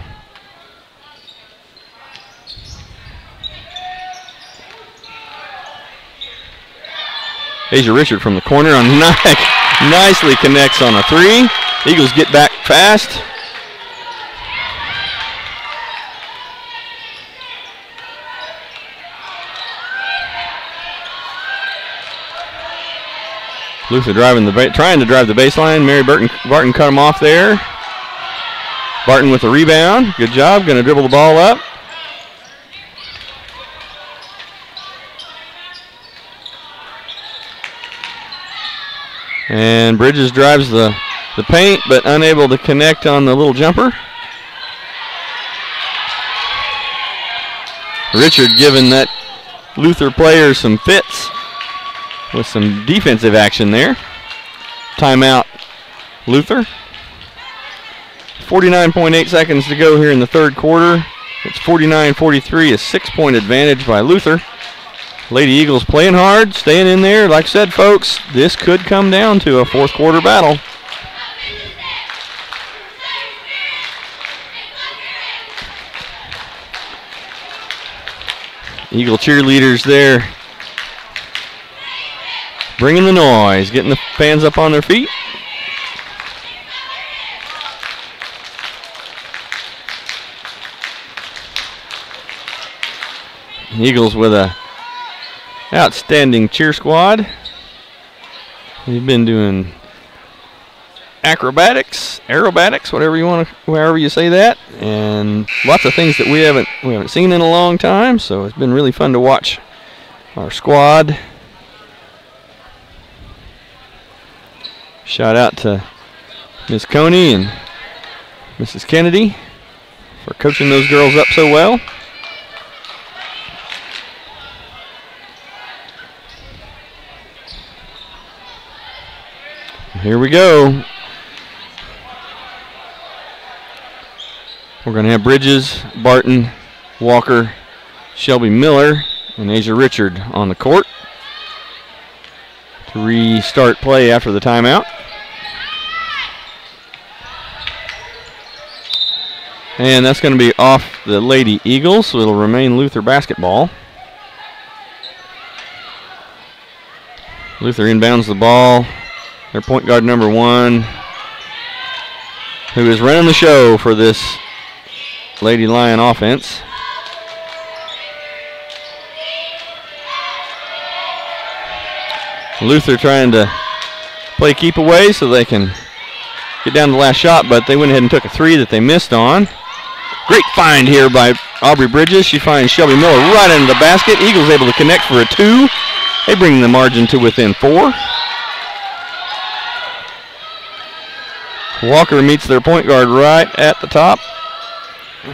Speaker 1: Asia Richard from the corner on nicely connects on a three. Eagles get back fast. Luther trying to drive the baseline. Mary Barton cut him off there. Barton with the rebound. Good job. Going to dribble the ball up. And Bridges drives the paint, but unable to connect on the little jumper. Richard giving that Luther player some fits with some defensive action there. Timeout, Luther. 49.8 seconds to go here in the third quarter. It's 49-43, a 6-point advantage by Luther. Lady Eagles playing hard, staying in there. Like I said, folks, this could come down to a fourth quarter battle. Eagle cheerleaders there, bringing the noise, getting the fans up on their feet. Eagles with a outstanding cheer squad. They've been doing acrobatics, aerobatics, however you say that, and lots of things that we haven't seen in a long time. So it's been really fun to watch our squad. Shout out to Miss Coney and Mrs. Kennedy for coaching those girls up so well. Here we go. We're going to have Bridges, Barton, Walker, Shelby Miller, and Asia Richard on the court to restart play after the timeout. And that's going to be off the Lady Eagles, so it'll remain Luther basketball. Luther inbounds the ball. Their point guard number 1, who is running the show for this Lady Lion offense. Luther trying to play keep away so they can get down to the last shot, but they went ahead and took a three that they missed on. Great find here by Aubrey Bridges. She finds Shelby Miller right into the basket. Eagles able to connect for a 2. They bring the margin to within 4. Walker meets their point guard right at the top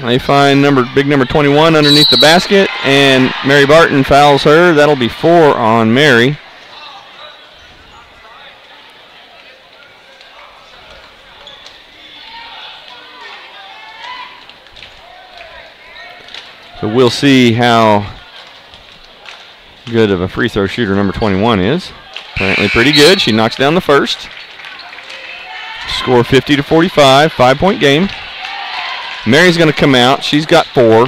Speaker 1: They find big number 21 underneath the basket, and Mary Barton fouls her. That'll be 4 on Mary. So we'll see how good of a free throw shooter number 21 is. Apparently pretty good. She knocks down the first. Score 50-45, 5-point game. Mary's going to come out. She's got 4.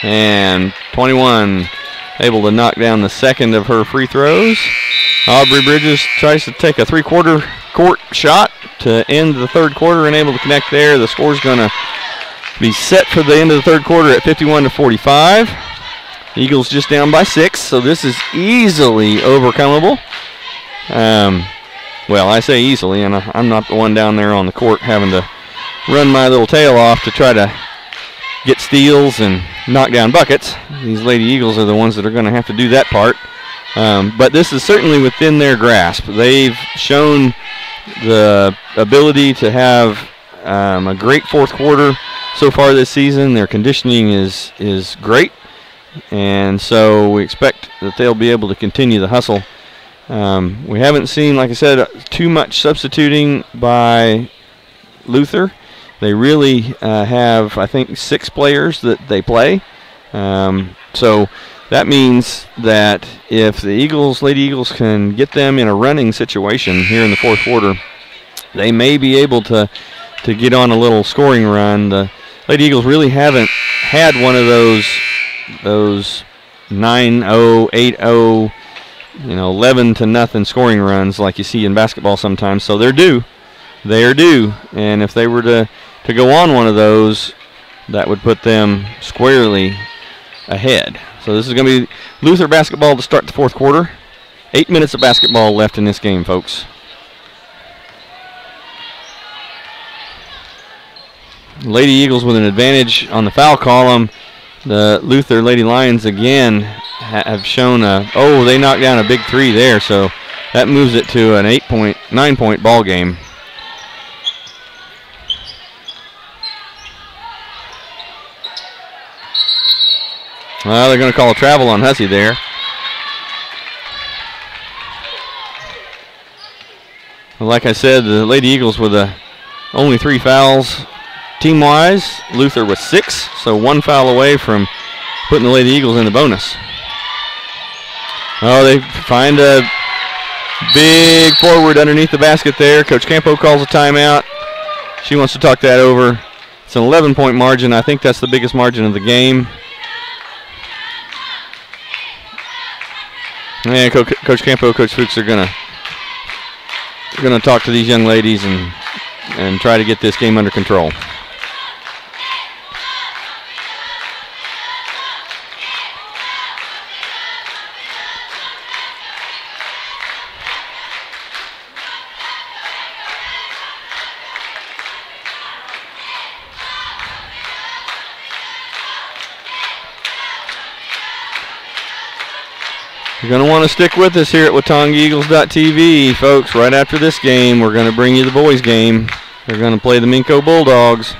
Speaker 1: And 21 able to knock down the second of her free throws. Aubrey Bridges tries to take a three-quarter court shot to end the third quarter and able to connect there. The score's going to be set for the end of the third quarter at 51-45. Eagles just down by 6, so this is easily overcomable. Well, I say easily, and I'm not the one down there on the court having to run my little tail off to try to get steals and knock down buckets. These Lady Eagles are the ones that are going to have to do that part. But this is certainly within their grasp. They've shown the ability to have a great fourth quarter so far this season. Their conditioning is great, and so we expect that they'll be able to continue the hustle. We haven't seen, like I said, too much substituting by Luther. They really have, I think, 6 players that they play. So that means that if the Lady Eagles can get them in a running situation here in the fourth quarter, they may be able to get on a little scoring run. The Lady Eagles really haven't had one of those 9-0, 8-0, 11-0 scoring runs like you see in basketball sometimes. So they're due. They are due. And if they were to go on one of those, that would put them squarely ahead. So this is going to be Luther basketball to start the fourth quarter. 8 minutes of basketball left in this game, folks. Lady Eagles with an advantage on the foul column. The Luther Lady Lions again have shown they knocked down a big 3 there, so that moves it to an 9-point ball game. Well, they're going to call a travel on Hussey there. Well, like I said, the Lady Eagles with only 3 fouls team-wise. Luther with 6, so 1 foul away from putting the Lady Eagles in the bonus. Oh, they find a big forward underneath the basket there. Coach Campo calls a timeout. She wants to talk that over. It's an 11-point margin. I think that's the biggest margin of the game. And Coach Campo, Coach Fuchs are gonna talk to these young ladies and try to get this game under control. You're going to want to stick with us here at WatongaEagles.tv, folks. Right after this game, we're going to bring you the boys' game. They're going to play the Minco Bulldogs.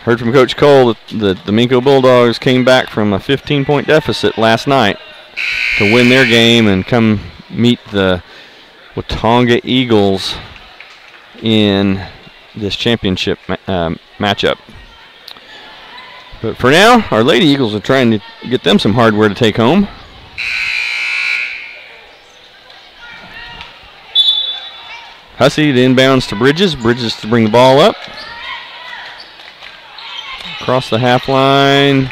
Speaker 1: Heard from Coach Cole that the Minco Bulldogs came back from a 15-point deficit last night to win their game and come meet the Watonga Eagles in this championship matchup. But for now, our Lady Eagles are trying to get them some hardware to take home. Hussey the inbounds to Bridges. Bridges to bring the ball up. Across the half line.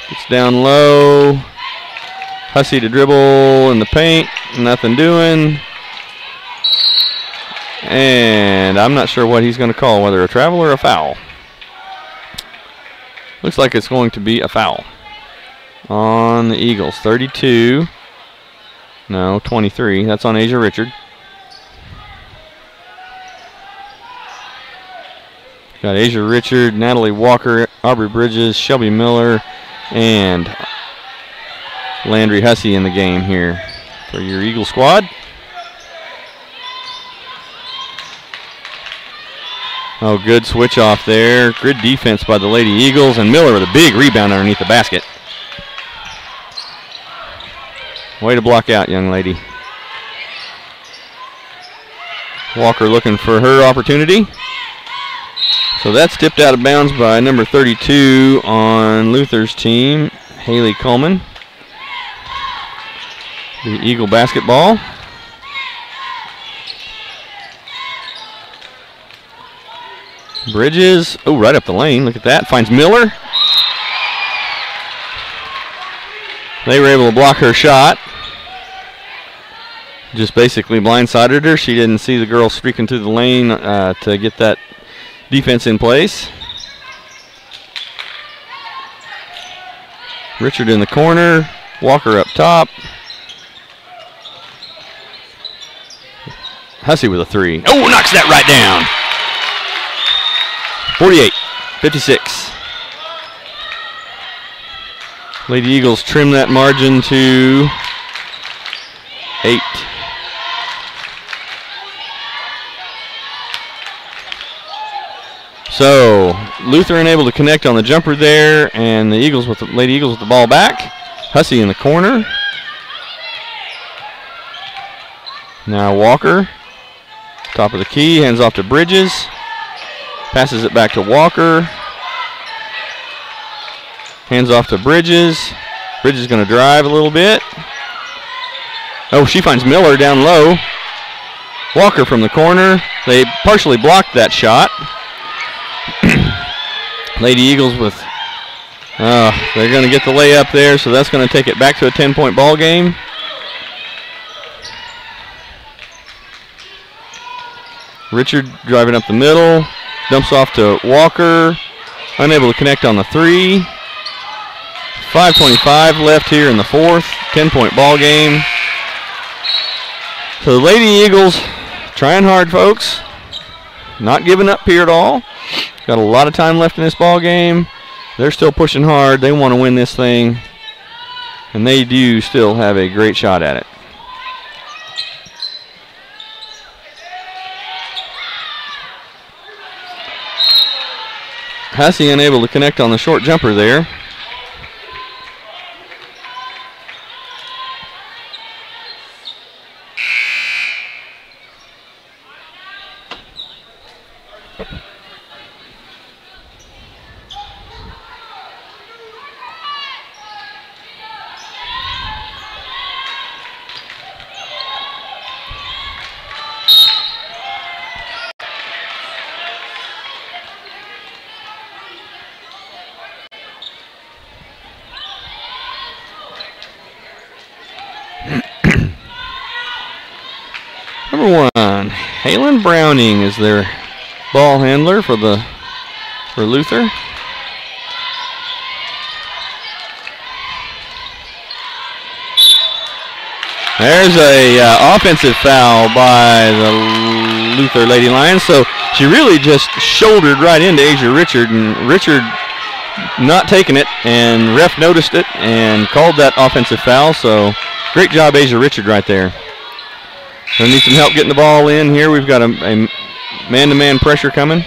Speaker 1: Gets down low. Hussey to dribble in the paint. Nothing doing. And I'm not sure what he's going to call, whether a travel or a foul. Looks like it's going to be a foul on the Eagles. 32. No, 23. That's on Asia Richard. Got Asia Richard, Natalie Walker, Aubrey Bridges, Shelby Miller, and Landry Hussey in the game here for your Eagle squad. Oh, good switch off there. Good defense by the Lady Eagles, and Miller with a big rebound underneath the basket. Way to block out, young lady. Walker looking for her opportunity. So that's tipped out of bounds by number 32 on Luther's team, Haley Coleman. The Eagle basketball. Bridges, oh, right up the lane. Look at that. Finds Miller. They were able to block her shot. Just basically blindsided her. She didn't see the girl streaking through the lane to get that defense in place. Richard in the corner. Walker up top. Hussey with a three. Oh, knocks that right down. 48-56. Lady Eagles trim that margin to 8. So Luther unable to connect on the jumper there, and the Eagles with the Lady Eagles with the ball back. Hussey in the corner. Now Walker, top of the key, hands off to Bridges. Passes it back to Walker. Hands off to Bridges. Bridges going to drive a little bit. Oh, she finds Miller down low. Walker from the corner. They partially blocked that shot. Lady Eagles with, they're going to get the layup there, so that's going to take it back to a 10-point ball game. Richard driving up the middle. Dumps off to Walker. Unable to connect on the three. 5:25 left here in the fourth. 10-point ball game. So the Lady Eagles trying hard, folks. Not giving up here at all. Got a lot of time left in this ball game. They're still pushing hard. They want to win this thing. And they do still have a great shot at it. Hussey unable to connect on the short jumper there. Number 1, Halen Browning is their ball handler for Luther. There's a offensive foul by the Luther Lady Lions. So she really just shouldered right into Asia Richard, and Richard not taking it, and ref noticed it and called that offensive foul. So great job, Asia Richard, right there. So need some help getting the ball in here. We've got a man-to-man pressure coming.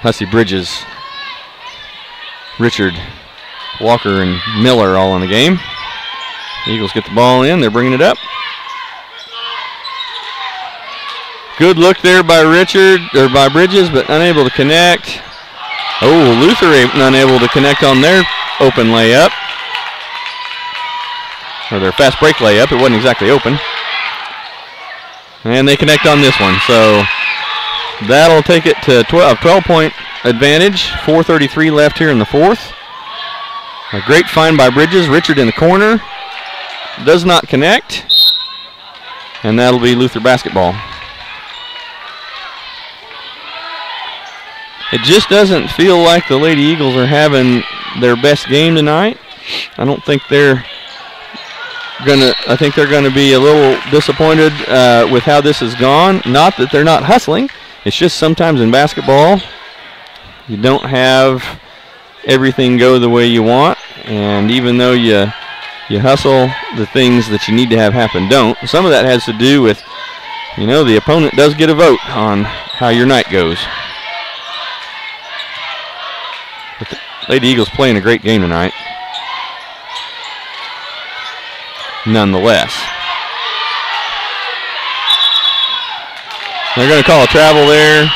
Speaker 1: Hussey, Bridges, Richard, Walker, and Miller all in the game. The Eagles get the ball in. They're bringing it up. Good look there by Bridges, but unable to connect. Oh, Luther unable to connect on their open layup. Or their fast break layup. It wasn't exactly open. And they connect on this one. So that'll take it to 12-point advantage. 4:33 left here in the fourth. A great find by Bridges. Richard in the corner. Does not connect. And that'll be Luther basketball. It just doesn't feel like the Lady Eagles are having their best game tonight. I don't think they're I think they're gonna be a little disappointed with how this has gone. Not that they're not hustling. It's just sometimes in basketball, you don't have everything go the way you want, and even though you hustle, the things that you need to have happen don't. Some of that has to do with, you know, the opponent does get a vote on how your night goes. But the Lady Eagles playing a great game tonight, nonetheless. They're going to call a travel there,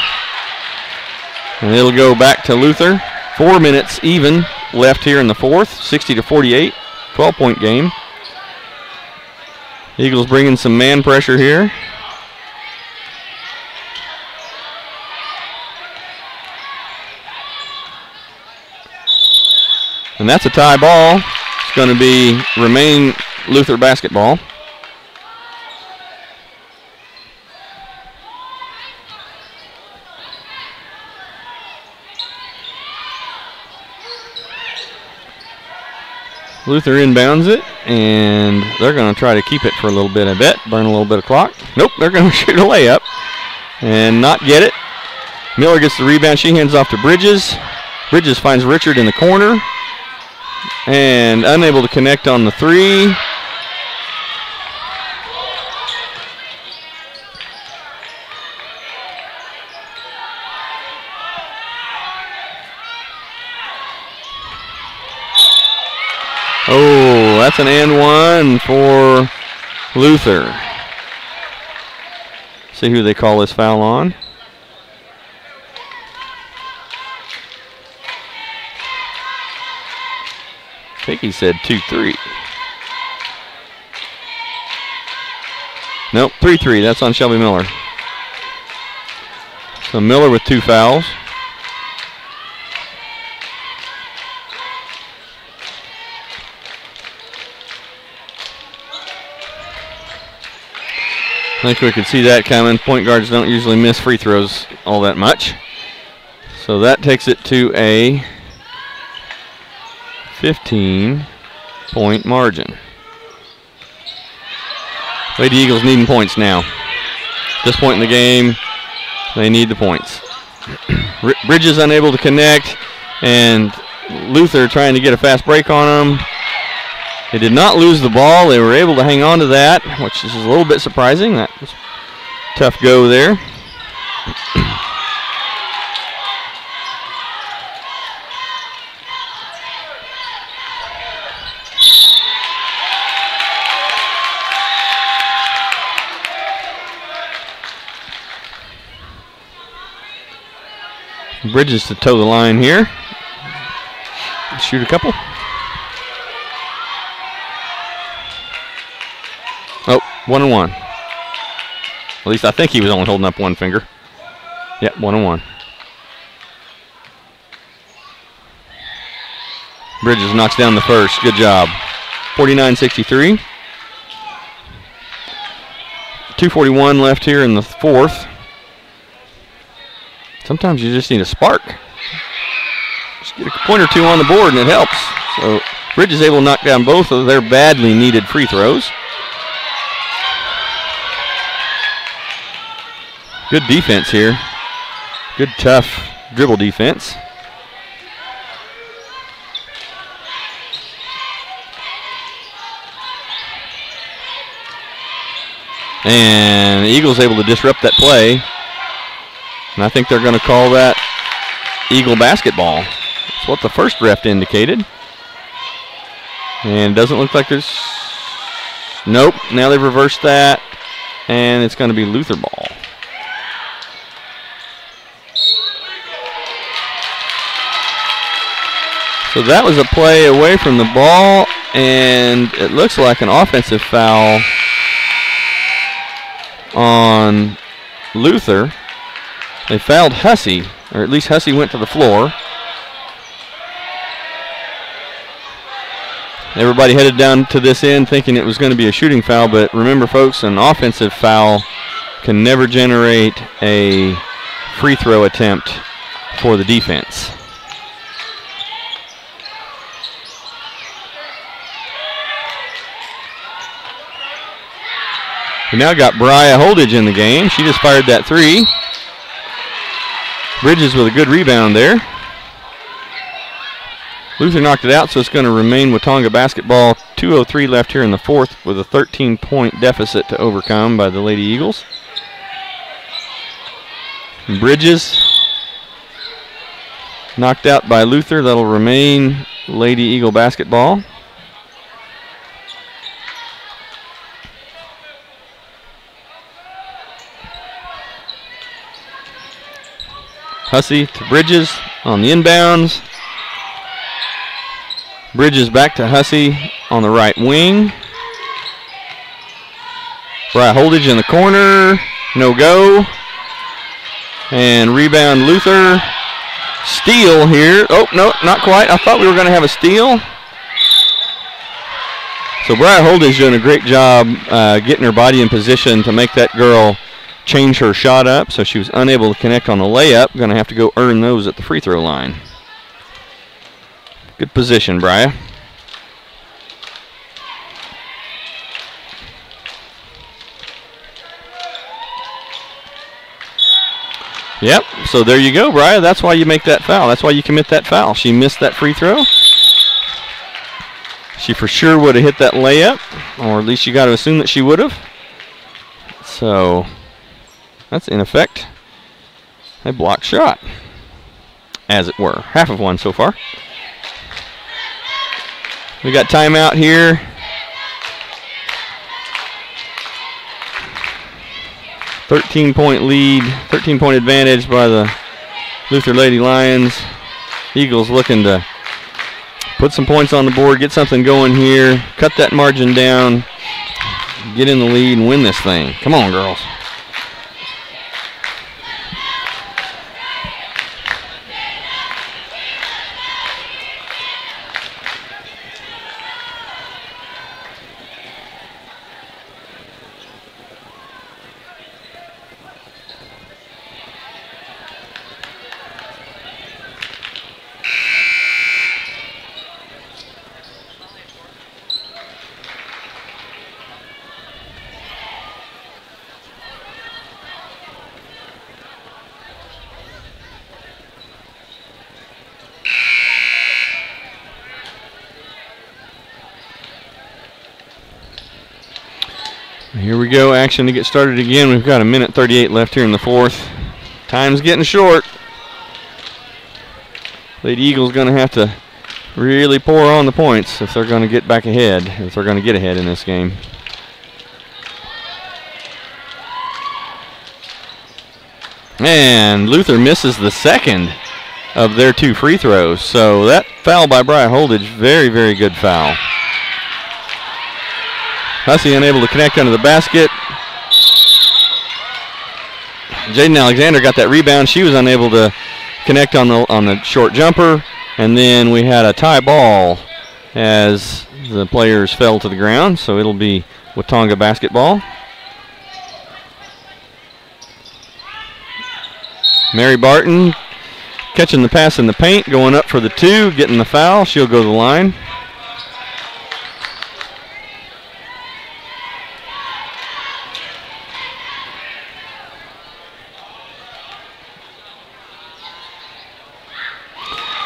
Speaker 1: and it'll go back to Luther. 4 minutes even left here in the fourth, 60-48, 12-point game. Eagles bringing some man pressure here. And that's a tie ball. It's going to remain Luther basketball. Luther inbounds it, and they're going to try to keep it for a little bit, I bet. Burn a little bit of clock. Nope, they're going to shoot a layup and not get it. Miller gets the rebound. She hands off to Bridges. Bridges finds Richard in the corner and unable to connect on the three. Oh, that's an and one for Luther. See who they call this foul on. I think he said 2-3. Nope, 3-3. That's on Shelby Miller. So Miller with 2 fouls. I think we could see that coming. Point guards don't usually miss free throws all that much. So that takes it to a 15-point margin. Lady Eagles needing points now. At this point in the game, they need the points. Bridges unable to connect, and Luther trying to get a fast break on them. They did not lose the ball. They were able to hang on to that, which is a little bit surprising. That was a tough go there. Bridges to toe the line here. Shoot a couple. Oh, 1 and 1. At least I think he was only holding up one finger. Yep, 1 and 1. Bridges knocks down the first. Good job. 49-63. 2:41 left here in the fourth. Sometimes you just need a spark. Just get a point or two on the board and it helps. So Bridges able to knock down both of their badly needed free throws. Good defense here. Good, tough dribble defense. And the Eagles able to disrupt that play. And I think they're going to call that Eagle basketball. That's what the first ref indicated. And it doesn't look like there's... Nope, now they've reversed that. And it's going to be Luther ball. So that was a play away from the ball, and it looks like an offensive foul on Luther. They fouled Hussey, or at least Hussey went to the floor. Everybody headed down to this end thinking it was going to be a shooting foul, but remember, folks, an offensive foul can never generate a free throw attempt for the defense. We now got Briah Holdridge in the game. She just fired that three. Bridges with a good rebound there. Luther knocked it out, so it's going to remain Watonga basketball. 2:03 left here in the fourth with a 13-point deficit to overcome by the Lady Eagles. Bridges knocked out by Luther. That'll remain Lady Eagle basketball. Hussey to Bridges on the inbounds. Bridges back to Hussey on the right wing. Brian Holdridge in the corner. No go. And rebound Luther. Steal here. Oh, no, not quite. I thought we were going to have a steal. So Brian Holdridge doing a great job getting her body in position to make that girl change her shot up. So she was unable to connect on the layup. Going to have to go earn those at the free throw line. Good position, Brian. Yep, so there you go, Brian. That's why you make that foul. That's why you commit that foul. She missed that free throw. She for sure would have hit that layup, or at least you got to assume that she would have. So that's in effect a blocked shot, as it were. Half of one so far. We got timeout here. .13 lead, 13-point advantage by the Luther Lady Lions. Eagles looking to put some points on the board, get something going here, cut that margin down, get in the lead, and win this thing. Come on, girls. Here we go, action to get started again. We've got 1:38 left here in the fourth. Time's getting short. Lady Eagles going to have to really pour on the points if they're going to get back ahead, if they're going to get ahead in this game. And Luther misses the second of their two free throws. So that foul by Brian Holdridge, very, very good foul. Hussey unable to connect under the basket. Jaden Alexander got that rebound. She was unable to connect on the short jumper. And then we had a tie ball as the players fell to the ground. So it'll be Watonga basketball. Mary Barton catching the pass in the paint, going up for the two, getting the foul. She'll go to the line.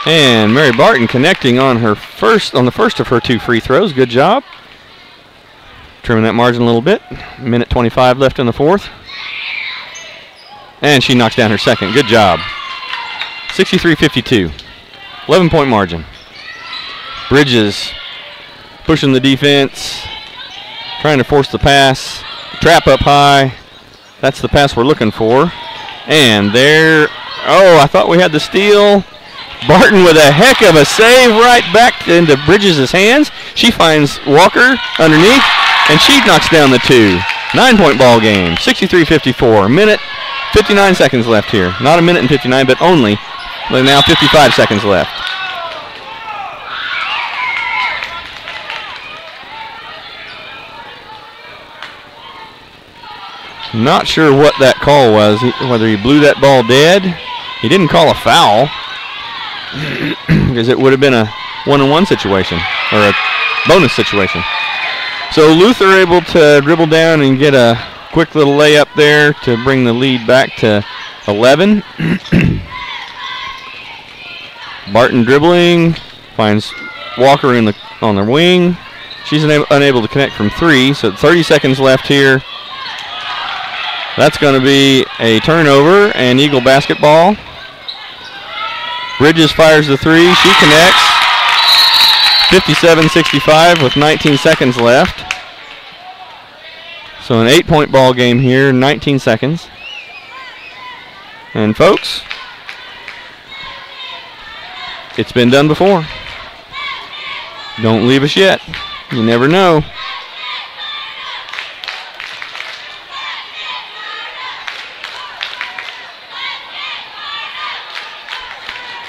Speaker 1: And Mary Barton connecting on the first of her two free throws. Good job. Trimming that margin a little bit. 1:25 left in the fourth. And she knocks down her second. Good job. 63-52. 11-point margin. Bridges pushing the defense. Trying to force the pass. Trap up high. That's the pass we're looking for. And there. Oh, I thought we had the steal. Barton with a heck of a save right back into Bridges' hands. She finds Walker underneath, and she knocks down the two. 9-point ball game, 63-54. 1:59 seconds left here. Not 1:59, but only now 55 seconds left. Not sure what that call was, whether he blew that ball dead. He didn't call a foul, because it would have been a one-on-one situation, or a bonus situation. So Luther able to dribble down and get a quick little layup there to bring the lead back to 11. Barton dribbling, finds Walker on the wing. She's unable to connect from 3, so 30 seconds left here. That's going to be a turnover and Eagle basketball. Bridges fires the 3. She connects. 57-65 with 19 seconds left. So an 8-point ball game here, 19 seconds. And folks, it's been done before. Don't leave us yet. You never know.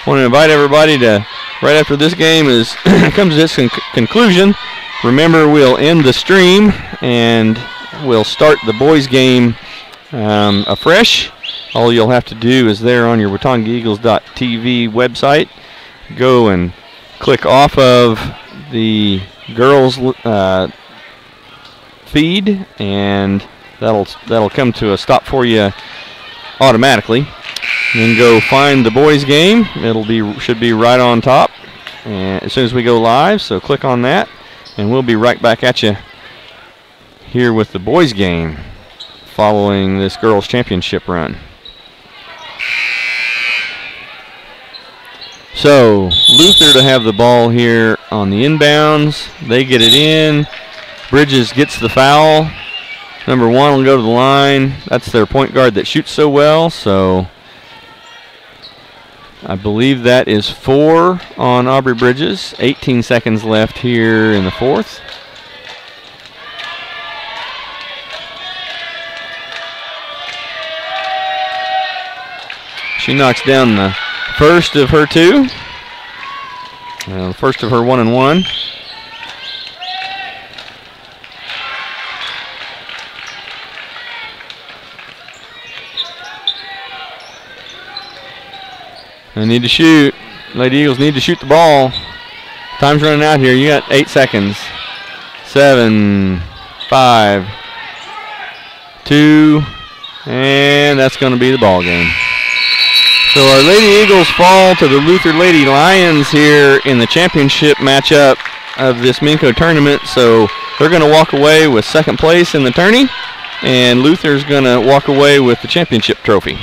Speaker 1: I want to invite everybody to, right after this game comes to its conclusion, remember we'll end the stream and we'll start the boys game afresh. All you'll have to do is there on your WatongaEagles.tv website, go and click off of the girls feed, and that'll come to a stop for you automatically. Then go find the boys game. Should be right on top as soon as we go live. So click on that, and we'll be right back at you here with the boys game following this girls championship run. So Luther to have the ball here on the inbounds. They get it in. Bridges gets the foul. Number 1 will go to the line. That's their point guard that shoots so well. So I believe that is 4 on Aubrey Bridges. 18 seconds left here in the 4th. She knocks down the first of her 2. First of her 1-and-1. They need to shoot. Lady Eagles need to shoot the ball. Time's running out here. You got 8 seconds. 7, 5, 2, and that's going to be the ball game. So our Lady Eagles fall to the Luther Lady Lions here in the championship matchup of this Minco tournament. So they're going to walk away with 2nd place in the tourney, and Luther's going to walk away with the championship trophy.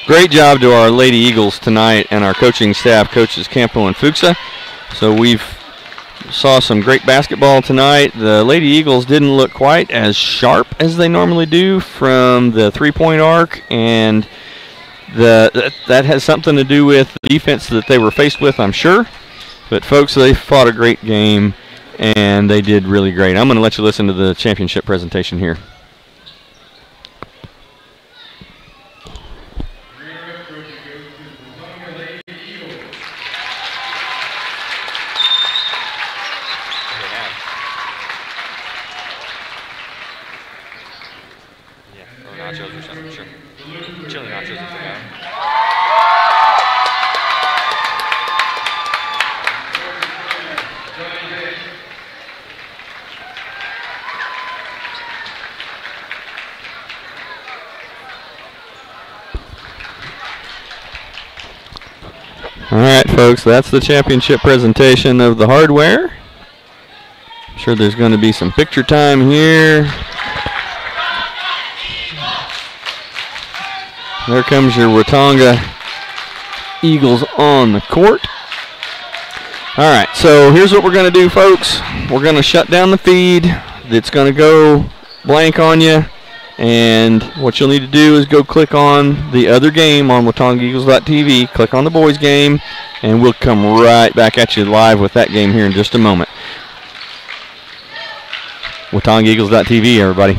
Speaker 1: Great job to our Lady Eagles tonight and our coaching staff, Coaches Campo and Fuchsa. So we've saw some great basketball tonight. The Lady Eagles didn't look quite as sharp as they normally do from the 3-point arc, and that has something to do with the defense that they were faced with, I'm sure. But folks, they fought a great game and they did really great. I'm going to let you listen to the championship presentation here.
Speaker 2: Nachos or something, sure. Chili nachos if they got them.
Speaker 1: All right, folks, that's the championship presentation of the hardware. I'm sure there's going to be some picture time here. There comes your Watonga Eagles on the court. All right, so here's what we're going to do, folks. We're going to shut down the feed. It's going to go blank on you. And what you'll need to do is go click on the other game on WatongaEagles.tv. Click on the boys game, and we'll come right back at you live with that game here in just a moment. WatongaEagles.tv, everybody.